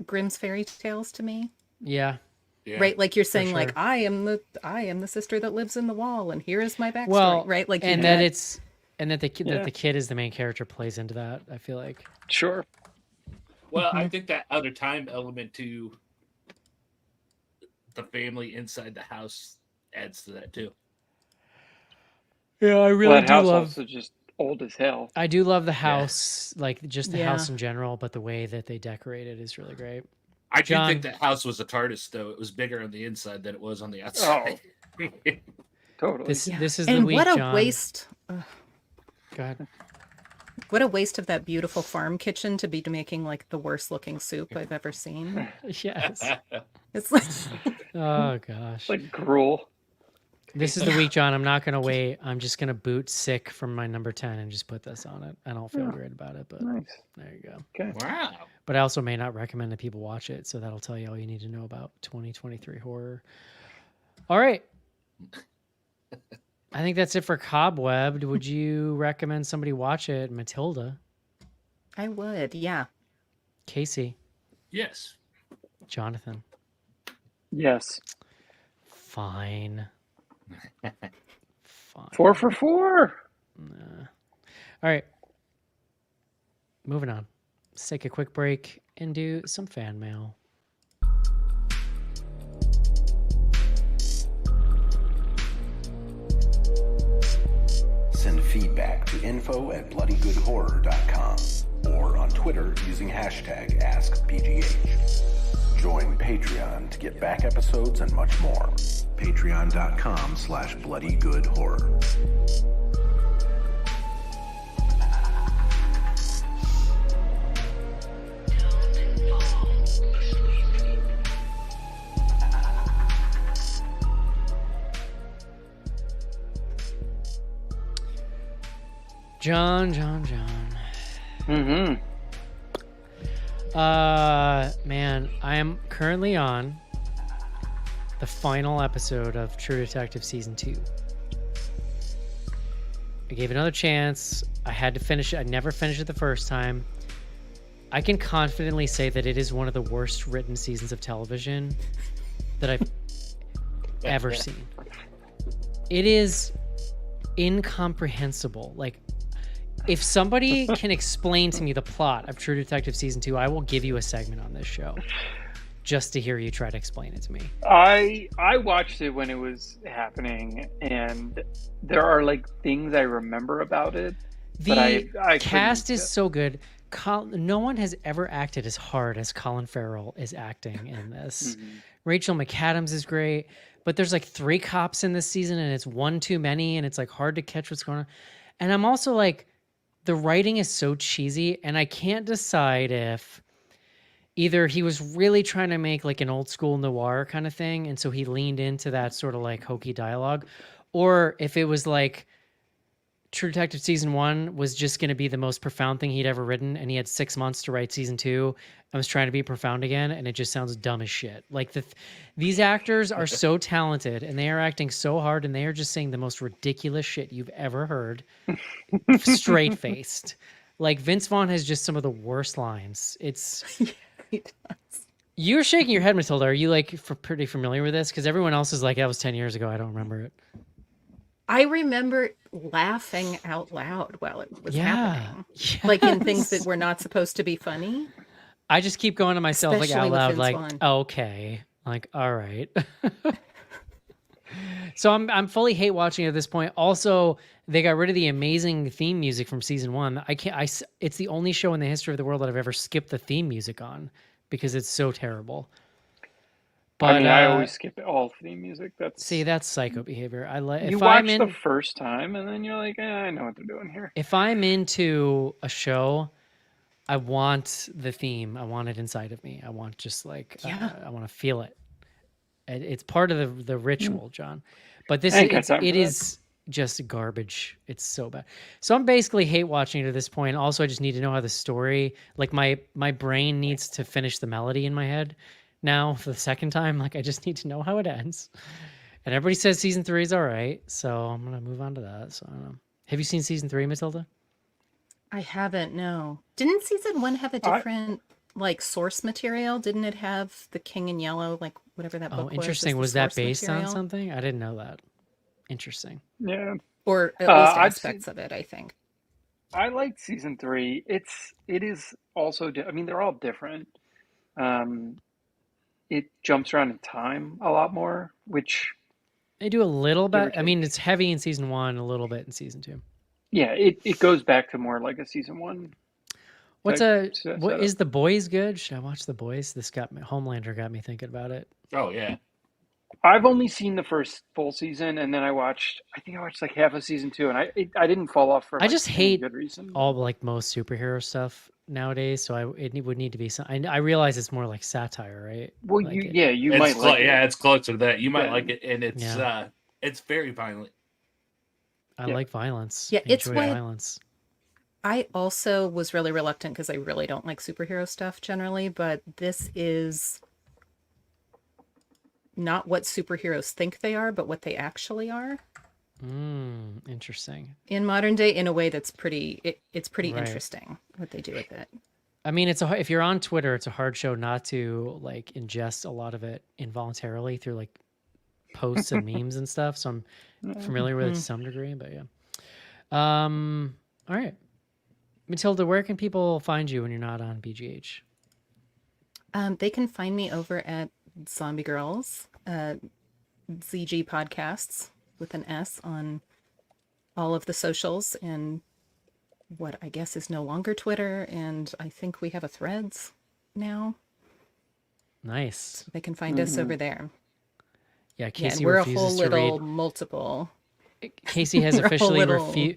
Grimm's fairy tales to me. Yeah. Yeah. Right? Like you're saying, sure. like, I am the sister that lives in the wall, and here is my backstory. Well, right? Like, and that it's that the Yeah. kid is the main character plays into that. I feel like. Sure. Well, I think that other time element to the family inside the house adds to that too. Yeah, I Well, really that do house love. also just old as hell. I do love the house, like just the Yeah. house in general, but the way that they decorate it is really great. I do John. think that house was a TARDIS, though. It was bigger on the inside than it was on the outside. Totally. This Yeah. this is the and week, what a John. waste! Go ahead. What a waste of that beautiful farm kitchen to be making like the worst looking soup I've ever seen. Yes. It's like, Oh gosh. like gruel. This is the week, John. I'm not gonna wait. I'm just gonna boot sick from my number 10 and just put this on it. I don't feel Yeah. great about it, but Nice. there you go. Okay. Wow. But I also may not recommend that people watch it, so that'll tell you all you need to know about 2023 horror. All right. I think that's it for Cobweb. Would you recommend somebody watch it? Matilda, I would, yeah. Casey, Yes. Jonathan. Yes. Fine. Fine. 4 for 4. Nah. All right. Moving on. Let's take a quick break and do some fan mail. Send feedback to info@bloodygoodhorror.com or on Twitter using hashtag AskBGH. Join Patreon to get back episodes and much more. Patreon.com/bloodygoodhorror. John. Mm-hmm. Man, I am currently on the final episode of True Detective Season 2. I gave it another chance. I had to finish it. I never finished it the first time. I can confidently say that it is one of the worst written seasons of television that I've ever seen. It is incomprehensible. Like, if somebody can explain to me the plot of True Detective Season 2, I will give you a segment on this show just to hear you try to explain it to me. I watched it when it was happening, and there are like things I remember about it. The I cast is so good. No one has ever acted as hard as Colin Farrell is acting in this. Mhm. Rachel McAdams is great, but there's like 3 cops in this season, and it's one too many, and it's like hard to catch what's going on. And I'm also like, the writing is so cheesy, and I can't decide if either he was really trying to make like an old school noir kind of thing, and so he leaned into that sort of like hokey dialogue, or if it was like True Detective Season 1 was just going to be the most profound thing he'd ever written, and he had 6 months to write Season 2 and was trying to be profound again, and it just sounds dumb as shit. Like, these actors are so talented, and they are acting so hard, and they are just saying the most ridiculous shit you've ever heard, straight-faced. Like, Vince Vaughn has just some of the worst lines. It's... He does. You're shaking your head, Matilda. Are you, like, pretty familiar with this? Because everyone else is like, that was 10 years ago. I don't remember it. I remember laughing out loud while it was happening. Yes. Like in things that were not supposed to be funny. I just keep going to myself like Especially out with loud, Vince like, Vaughn. okay, like, all right. So I'm fully hate watching at this point. Also, they got rid of the amazing theme music from season 1. It's the only show in the history of the world that I've ever skipped the theme music on because it's so terrible. But I mean, I always skip all theme music. That's psycho behavior. you watch the first time and then you're like, I know what they're doing here. If I'm into a show, I want the theme. I want it inside of me. I want just like, I want to feel it. It's part of the ritual, John. But this is just garbage. It's so bad. So I'm basically hate watching it at this point. Also, I just need to know how the story, like my brain needs to finish the melody in my head now for the second time. Like, I just need to know how it ends. And everybody says season 3 is all right. So I'm going to move on to that. So I don't know. Have you seen season 3, Matilda? I haven't, no. Didn't season 1 have a different like source material? Didn't it have the King in Yellow, like whatever that book was? Oh, interesting. Was that based on something? I didn't know that. Interesting. Yeah. Or at least aspects of it, I think. I liked season 3. It is also, I mean, they're all different. It jumps around in time a lot more, which they do a little bit. I mean, it's heavy in season 1, a little bit in season 2. Yeah, it goes back to more like a season 1. What is The Boys good? Should I watch The Boys? Homelander got me thinking about it. Oh yeah. I've only seen the first full season, and then I think I watched like half of season 2, and I didn't fall off for. I just hate good reason. all like most superhero stuff nowadays, so it would need to be some. I realize it's more like satire, right? Well, like you might like it. Yeah, it's closer to that. You might like it, and it's very violent. I like violence. Yeah, it's violence. I also was really reluctant because I really don't like superhero stuff generally, but this is not what superheroes think they are, but what they actually are. Interesting. In modern day, in a way that's pretty interesting what they do with it. I mean, if you're on Twitter, it's a hard show not to like ingest a lot of it involuntarily through like posts and memes and stuff. So I'm familiar with it to some degree, but yeah. All right. Matilda, where can people find you when you're not on BGH? They can find me over at Zombie Girls, ZG Podcasts with an S on all of the socials and what I guess is no longer Twitter. And I think we have a Threads now. Nice. So they can find us over there. Yeah, Casey we're refuses a whole to little read. multiple. Casey has officially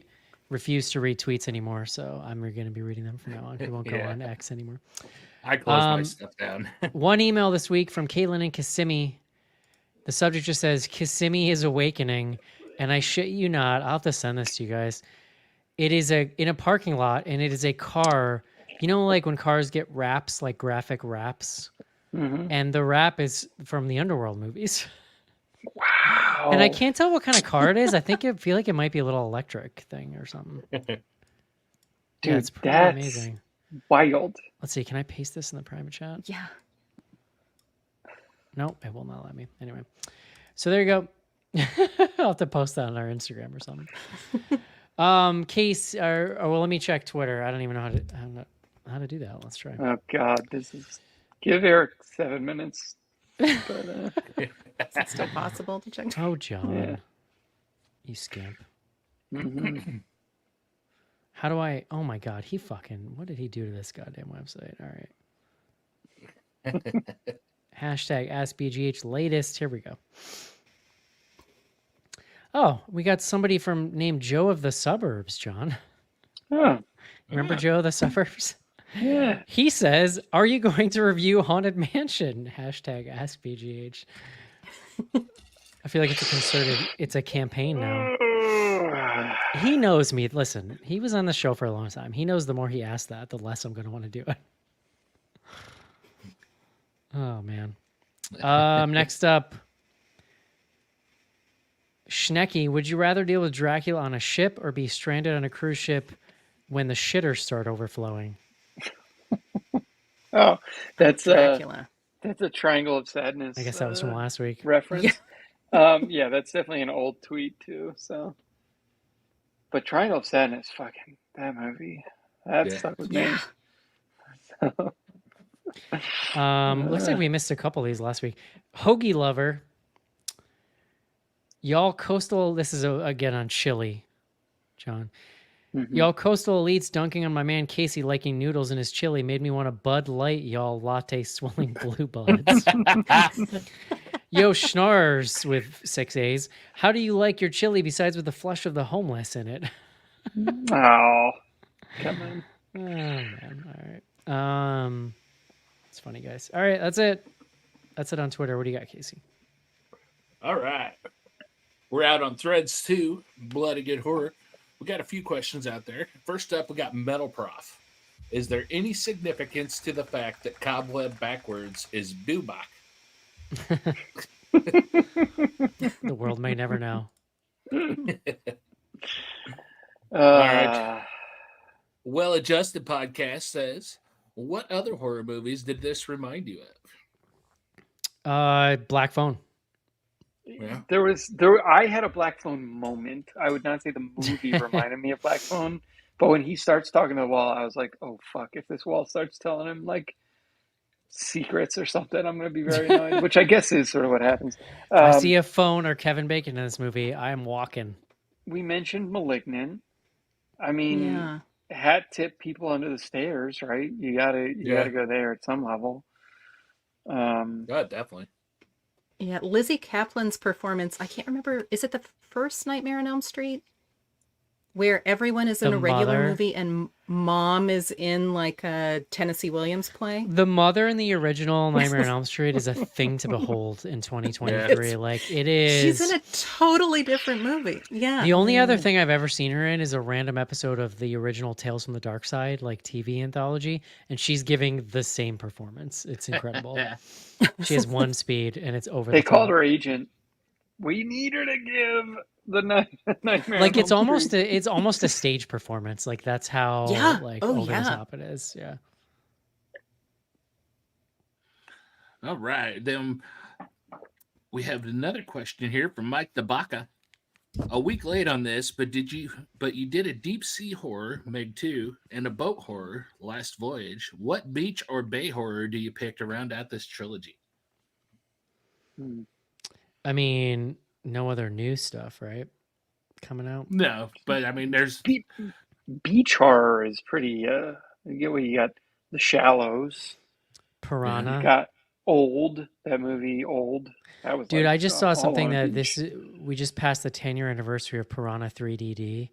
refused to read tweets anymore, so I'm going to be reading them from now on. He won't go on X anymore. I closed my stuff down. One email this week from Caitlin and Kissimmee. The subject just says, Kissimmee is awakening, and I shit you not. I'll have to send this to you guys. It is in a parking lot, and it is a car. You know, like when cars get wraps, like graphic wraps, and the wrap is from the Underworld movies. Wow. And I can't tell what kind of car it is. I feel like it might be a little electric thing or something. Dude, Yeah, it's pretty that's amazing. wild. Let's see. Can I paste this in the private chat? Yeah. Nope, it will not let me. Anyway, so there you go. I'll have to post that on our Instagram or something. Case, or well, let me check Twitter. I don't even know how to do that. Let's try. Oh God, give Eric 7 minutes. But, Is it still possible to check? Oh, John, Yeah. you scamp. mhm. How do I? Oh my God, what did he do to this goddamn website? All right. Hashtag AskBGH latest. Here we go. Oh, we got somebody named Joe of the Suburbs, John. Oh, Remember Joe of the Suburbs? yeah. He says, "Are you going to review Haunted Mansion?" Hashtag AskBGH. I feel like it's a campaign now. He knows me. Listen, he was on the show for a long time. He knows the more he asks that, the less I'm going to want to do it. Oh, man. Next up, Schnecky, would you rather deal with Dracula on a ship or be stranded on a cruise ship when the shitters start overflowing? Oh, that's Dracula. that's a Triangle of Sadness. I guess that was from last week. Reference. Yeah, that's definitely an old tweet too. So, but Triangle of Sadness, fucking that movie, that stuck with me. Looks like we missed a couple of these last week. Hoagie Lover. Y'all coastal, this is again on chili, John. Y'all coastal elites dunking on my man Casey liking noodles in his chili made me want a Bud Light, y'all latte swilling blue buds. Yo Schnars with 6 A's. How do you like your chili besides with the flesh of the homeless in it? Oh, come on. Oh man. All right. It's funny, guys. All right, that's it. That's it on Twitter. What do you got, Casey? All right. We're out on threads too. Bloody good horror. We got a few questions out there. First up, we got Metal Prof. Is there any significance to the fact that Cobweb backwards is Bubak? The world may never know. All right. Well-Adjusted Podcast says, what other horror movies did this remind you of? Black Phone. Yeah. I had a Black Phone moment. I would not say the movie reminded me of Black Phone, but when he starts talking to the wall, I was like, oh fuck, if this wall starts telling him like secrets or something, I'm going to be very annoyed, which I guess is sort of what happens. If I see a phone or Kevin Bacon in this movie, I am walking. We mentioned Malignant. I mean, Yeah. hat tip people under the stairs, right? You gotta go there at some level. Yeah, definitely. Yeah, Lizzie Kaplan's performance, I can't remember, is it the first Nightmare on Elm Street? Where everyone is in The a regular mother? movie and mom is in like a Tennessee Williams play? The mother in the original Nightmare on Elm Street is a thing to behold in 2023. Like it is. She's in a totally different movie. Yeah. The only other thing I've ever seen her in is a random episode of the original Tales from the Dark Side, like TV anthology, and she's giving the same performance. It's incredible. She has one speed, and it's over. They the called top. her agent. We need her to give the Nightmare. Like on it's Elm almost Street. it's almost a stage performance. Like that's how Yeah. over the Yeah. top it is. Yeah. All right. Then we have another question here from Mike the Baka. A week late on this, but you did a deep sea horror, Meg 2, and a boat horror, Last Voyage. What beach or bay horror do you pick to round out this trilogy? I mean, no other new stuff, right? Coming out. No, but I mean, there's Beach horror is pretty. You got The Shallows. Piranha. You got Old. That movie, Old. That was Dude, like, I just saw all something on a that beach. we just passed the 10-year anniversary of Piranha 3DD,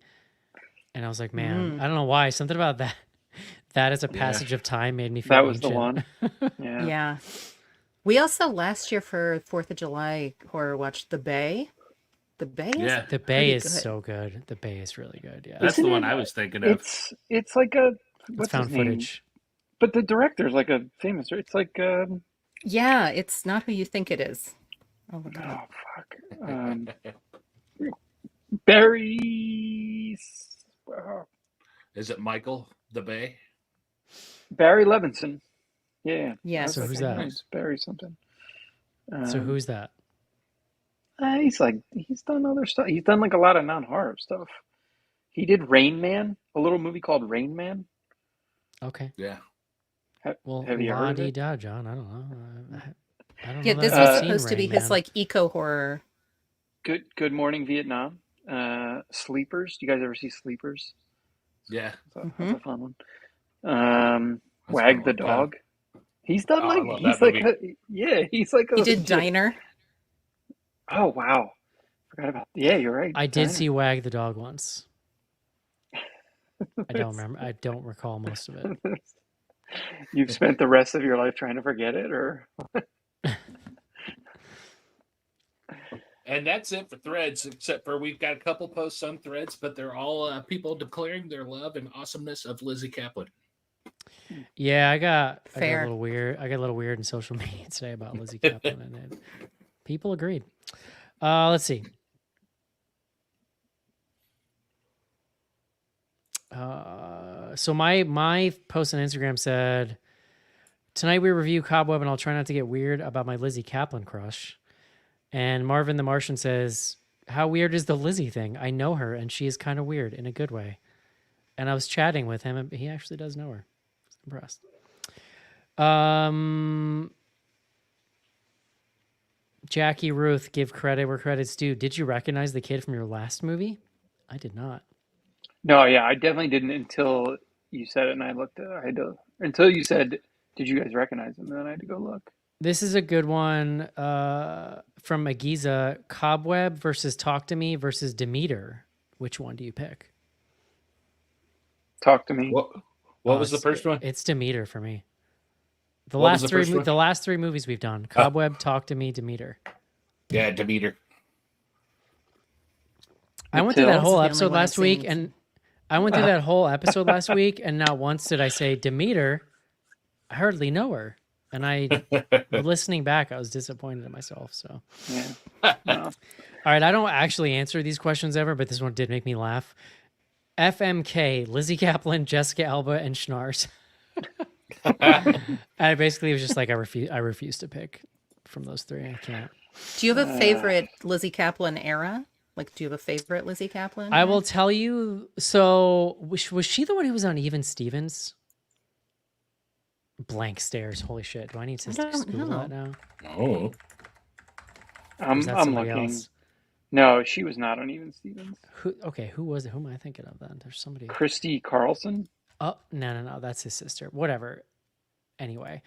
and I was like, man, I don't know why. Something about that as a passage of time made me feel That was the ancient. one. Yeah. Yeah. We also last year for 4th of July horror watched The Bay. The Bay is Yeah. The Bay pretty is good. so good. The Bay is really good. Yeah. That's Isn't the one it- I was thinking of. It's like a It's what's found his name? footage. But the director's like a famous. It's like Yeah, it's not who you think it is. I'll look it oh up. fuck, Barry Is it Michael the Bay? Barry Levinson. Yeah. Yes. So who's I that? know it's Barry something. So who's that? He's done other stuff. He's done like a lot of non-horror stuff. He did Rain Man, a little movie called Rain Man. Okay. Yeah. Well, Have you heard of it? la-di-da, John. I don't know. I don't Yeah, know this that was I've seen supposed to be Rain his Man. like eco horror. Good Morning Vietnam. Sleepers. Do you guys ever see Sleepers? Yeah. That's a fun one. That's Wag the been a long time. Dog. He's done Oh, I like love he's that like movie. he's like a He did legit- Diner. Oh wow, forgot about. Yeah, you're right. I did Diner. see Wag the Dog once. I don't remember. I don't recall most of it. You've spent the rest of your life trying to forget it, or And that's it for Threads, except for we've got a couple posts on Threads, but they're all people declaring their love and awesomeness of Lizzie Kaplan. Yeah, I got a Fair. little weird. I got a little weird in social media today about Lizzie Kaplan, and people agreed. Let's see. So my post on Instagram said, "Tonight we review Cobweb, and I'll try not to get weird about my Lizzie Kaplan crush." And Marvin the Martian says, "How weird is the Lizzie thing? I know her, and she is kind of weird in a good way." And I was chatting with him, and he actually does know her. I was impressed. Jackie Ruth, give credit where credit's due. Did you recognize the kid from your last movie? I did not. no, yeah, I definitely didn't until you said it, and I looked at. I had to until you said, "Did you guys recognize him?" And then I had to go look. This is a good one from Agiza. Cobweb versus Talk to Me versus Demeter. Which one do you pick? Talk to me. What was the first one? It's Demeter for me. The What was last the three first one? the last three movies we've done. Cobweb, Talk to Me, Demeter. Yeah, Demeter. I went through that Matilda? whole This is the only episode one I've last week, seen. and I went through that whole episode last week, and not once did I say Demeter. I hardly know her, and listening back, I was disappointed in myself. So, Yeah. No. all right, I don't actually answer these questions ever, but this one did make me laugh. FMK, Lizzie Kaplan, Jessica Alba, and Schnars. I basically was just like, I refuse to pick from those three. I can't. Do you have a favorite Lizzie Kaplan era? Like, do you have a favorite Lizzie Kaplan? I will tell you. So was she the one who was on Even Stevens? Blank stares. Holy shit! Do I need to I don't Google know. that now? Oh. I'm that somebody looking. else? No, she was not on Even Stevens. Who was it? Who am I thinking of then? There's somebody. Christy Carlson. Oh, no. That's his sister. Whatever. Anyway,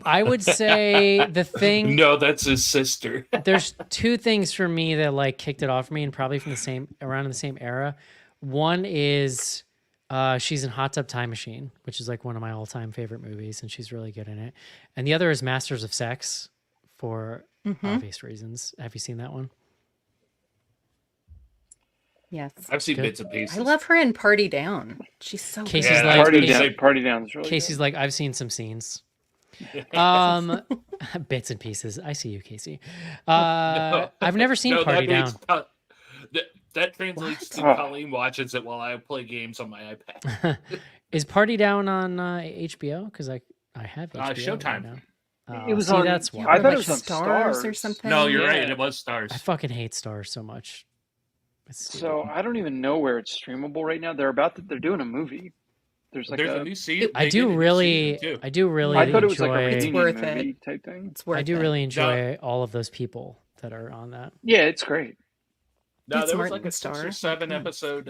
I would say the thing. No, that's his sister. There's two things for me that like kicked it off for me, and probably from around the same era. One is she's in Hot Tub Time Machine, which is like one of my all-time favorite movies, and she's really good in it. And the other is Masters of Sex, for obvious reasons. Have you seen that one? Yes. I've seen Good. bits and pieces. I love her in Party Down. She's so Casey's good. Yeah, like- I was gonna say- Party Down is really Casey's good. like, I've seen some scenes. Bits and pieces. I see you, Casey. I've never seen No, Party that Down. means, that translates to What? Colleen watches it while I play games on my iPad. Is Party Down on HBO? Because I have HBO Showtime. right now. It was see, on- that's Yeah, why. I or thought like it was on Stars or Stars. something. No, you're right. Yeah. It was Stars. I fucking hate Stars so much. It's stupid. So I don't even know where it's streamable right now. They're doing a movie. There's like There's a a new season. I do really I thought it was like a enjoy. reunion worth movie type thing. It's worth I do it. really enjoy all of those people that are on that. Yeah, it's great. No, It's there was Martin like a 6 or Starr. 7 Yeah. episode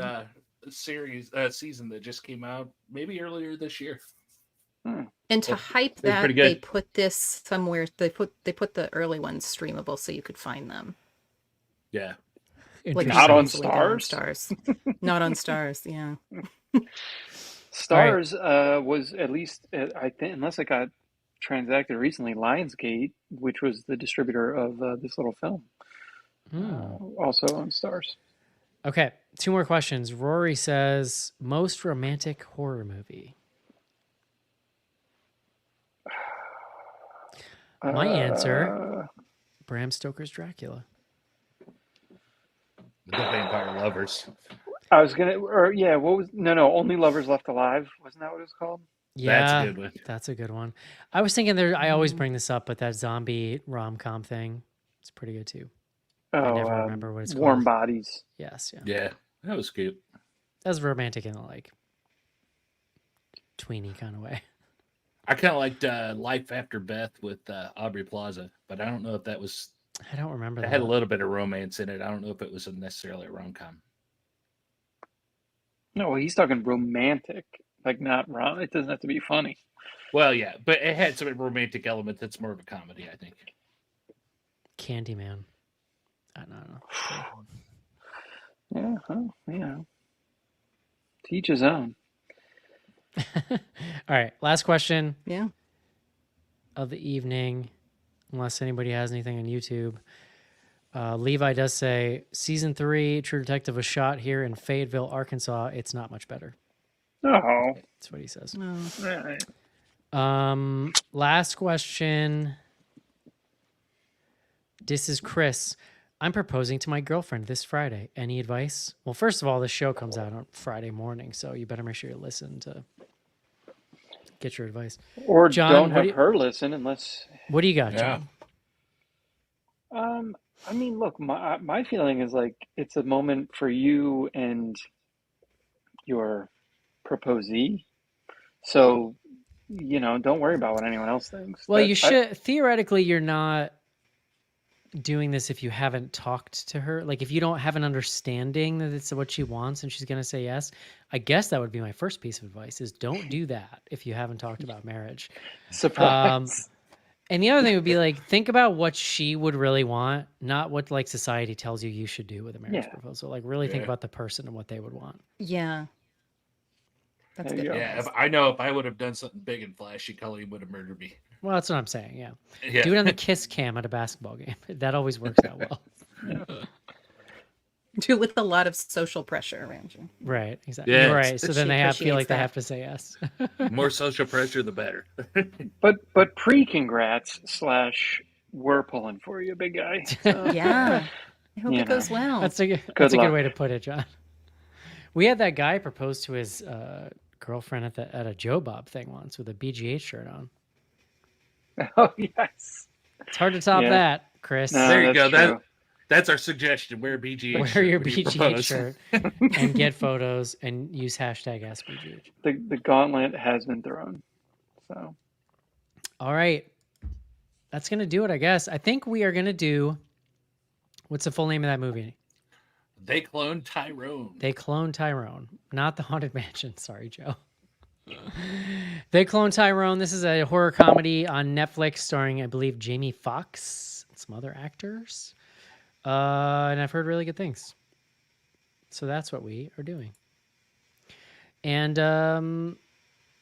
season that just came out maybe earlier this year. And to hype was that, pretty they good. put this somewhere. They put the early ones streamable so you could find them. Yeah. Like Not on easily down Stars? Not on Stars. Yeah. Stars was at least I think, unless it got transacted recently, Lionsgate, which was the distributor of this little film. Also on Stars. Okay, 2 more questions. Rory says, most romantic horror movie. My answer, Bram Stoker's Dracula. The Vampire Lovers. I was gonna, what was Only Lovers Left Alive? Wasn't that what it was called? Yeah, That's a good one. That's a good one. I was thinking I always bring this up, but that zombie rom-com thing, it's pretty good too. I never remember what it's Warm called. Bodies. Yes, yeah. Yeah, that was cute. That was romantic in a like tweeny kind of way. I kind of liked Life After Beth with Aubrey Plaza, but I don't know if that was. I don't remember It that. had a little bit of romance in it. I don't know if it was necessarily a rom-com. No, he's talking romantic, like not rom. It doesn't have to be funny. Well, yeah, but it had some romantic elements. It's more of a comedy, I think. Candyman. I don't know. Yeah, well, to each his own. All right, last question Yeah. of the evening, unless anybody has anything on YouTube. Levi does say, season 3, True Detective was shot here in Fayetteville, Arkansas. It's not much better. Oh, That's what he says. No. all right. Last question. This is Chris. I'm proposing to my girlfriend this Friday. Any advice? Well, first of all, the show comes out on Friday morning, so you better make sure you listen to get your advice. Or John, don't what have do you- her listen unless. What do you got, Yeah. John? I mean, look, my feeling is like it's a moment for you and your proposee. So, don't worry about what anyone else thinks. Well, you should. Theoretically, you're not doing this if you haven't talked to her. Like, if you don't have an understanding that it's what she wants and she's going to say yes, I guess that would be my first piece of advice is don't do that if you haven't talked about marriage. Surprise. And the other thing would be like, think about what she would really want, not what like society tells you should do with a marriage proposal. Like really think about the person and what they would want. Yeah. That's There good. you go. Yeah, if I would have done something big and flashy, Colleen would have murdered me. Well, that's what I'm saying. Yeah. Yeah. Do it on the kiss cam at a basketball game. That always works out well. Do it with a lot of social pressure around you. Right. Exactly. Yes. Right. So then She they feel like appreciates they that. have to say yes. More social pressure, the better. But pre-congrats / we're pulling for you, big guy. So, Yeah. I hope You it goes well. That's a good luck. way to put it, John. We had that guy propose to his girlfriend at a Joe Bob thing once with a BGH shirt on. oh yes. It's hard to top Yeah. that, Chris. No, There you that's go. true. That's our suggestion. Wear BGH. Wear shirt your when you BGH propose. shirt and get photos and use hashtag AskBGH. The gauntlet has been thrown. So All right. That's going to do it, I guess. I think we are going to do, what's the full name of that movie? They cloned Tyrone. They Clone Tyrone, not the Haunted Mansion. Sorry, Joe. They Clone Tyrone. This is a horror comedy on Netflix starring, I believe, Jamie Foxx and some other actors. And I've heard really good things. So that's what we are doing. And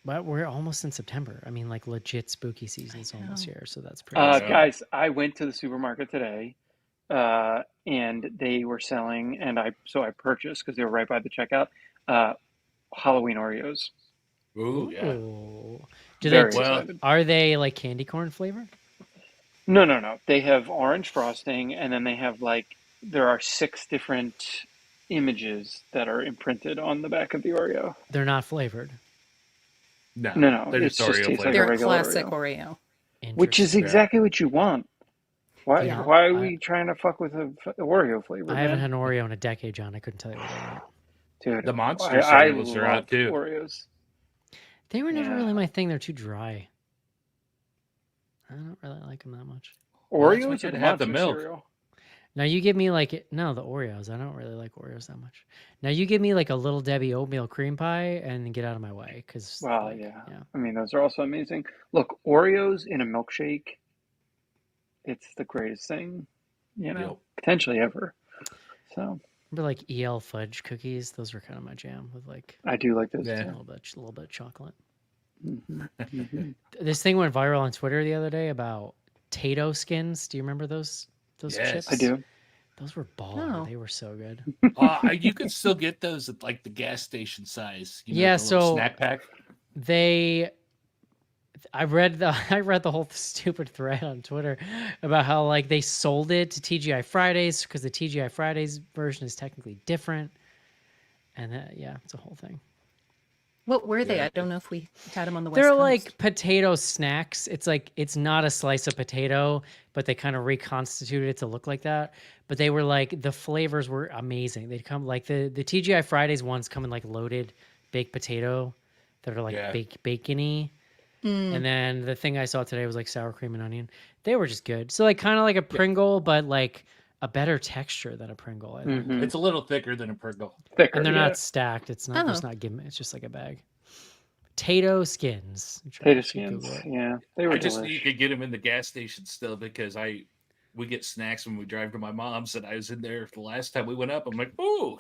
but we're almost in September. I mean, like legit spooky season's almost here. So that's pretty awesome. guys, I went to the supermarket today, and they were selling, and I purchased because they were right by the checkout. Halloween Oreos. Ooh, yeah. Ooh. Do Very they, well- excited. are they like candy corn flavor? No. They have orange frosting, and then they have there are 6 different images that are imprinted on the back of the Oreo. They're not flavored. No, They're it's just just Oreo tastes like flavor. They're a regular classic Oreo. Oreo. Which is Interesting. exactly what you want. Why? Yeah. Why are we trying to fuck with a Oreo flavor? I haven't man? had an Oreo in a decade, John. I couldn't tell you what they were. Dude, The Monster I cereals are out, love too. Oreos. They were never Yeah. really my thing. They're too dry. I don't really like them that much. Well, that's Oreos why or you the have the Monster milk. cereal? Now you give me the Oreos. I don't really like Oreos that much. Now you give me like a Little Debbie oatmeal cream pie and get out of my way because. Well, yeah. I mean, those are also amazing. Look, Oreos in a milkshake. It's the greatest thing, Yep. potentially ever. So Remember like EL fudge cookies? Those were kind of my jam with like I do like those. Yeah. a little bit of chocolate. Mhm. This thing went viral on Twitter the other day about Tato skins. Do you remember those Yes. chips? I do. Those were baller. Oh. They were so good. You could still get those at like the gas station size. You know, Yeah, the little so snack pack. I read the whole stupid thread on Twitter about how like they sold it to TGI Fridays because the TGI Fridays version is technically different, and yeah, it's a whole thing. What were they? Yeah. I don't know if we had them on the West They're Coast. like potato snacks. It's like it's not a slice of potato, but they kind of reconstituted it to look like that. But they were like the flavors were amazing. They'd come like the TGI Fridays ones come in like loaded baked potato that are like Yeah. bacony. Mm. And then the thing I saw today was like sour cream and onion. They were just good. So like kind of like a Pringle, but like a better texture than a Pringle. I think. Mhm. It's a little thicker than a Pringle. Thicker, And they're yeah. not stacked. It's not just Oh. not given. It's just like a bag. Tato skins. I'm trying Potato to see skins. Google it. Yeah, they were I just delicious. you could get them in the gas station still because we get snacks when we drive to my mom's, and I was in there the last time we went up. I'm like, oh,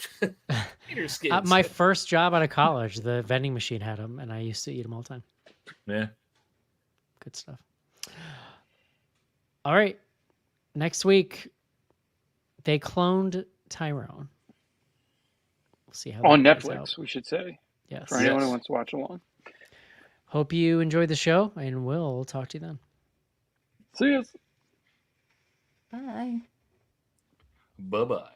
tater skins. My first job out of college, the vending machine had them, and I used to eat them all the time. Yeah. Good stuff. All right. Next week, they cloned Tyrone. We'll see how On that plays Netflix, out. we should say, Yes. for anyone who Yes. wants to watch along. Hope you enjoyed the show, and we'll talk to you then. See you. Bye. Bye-bye.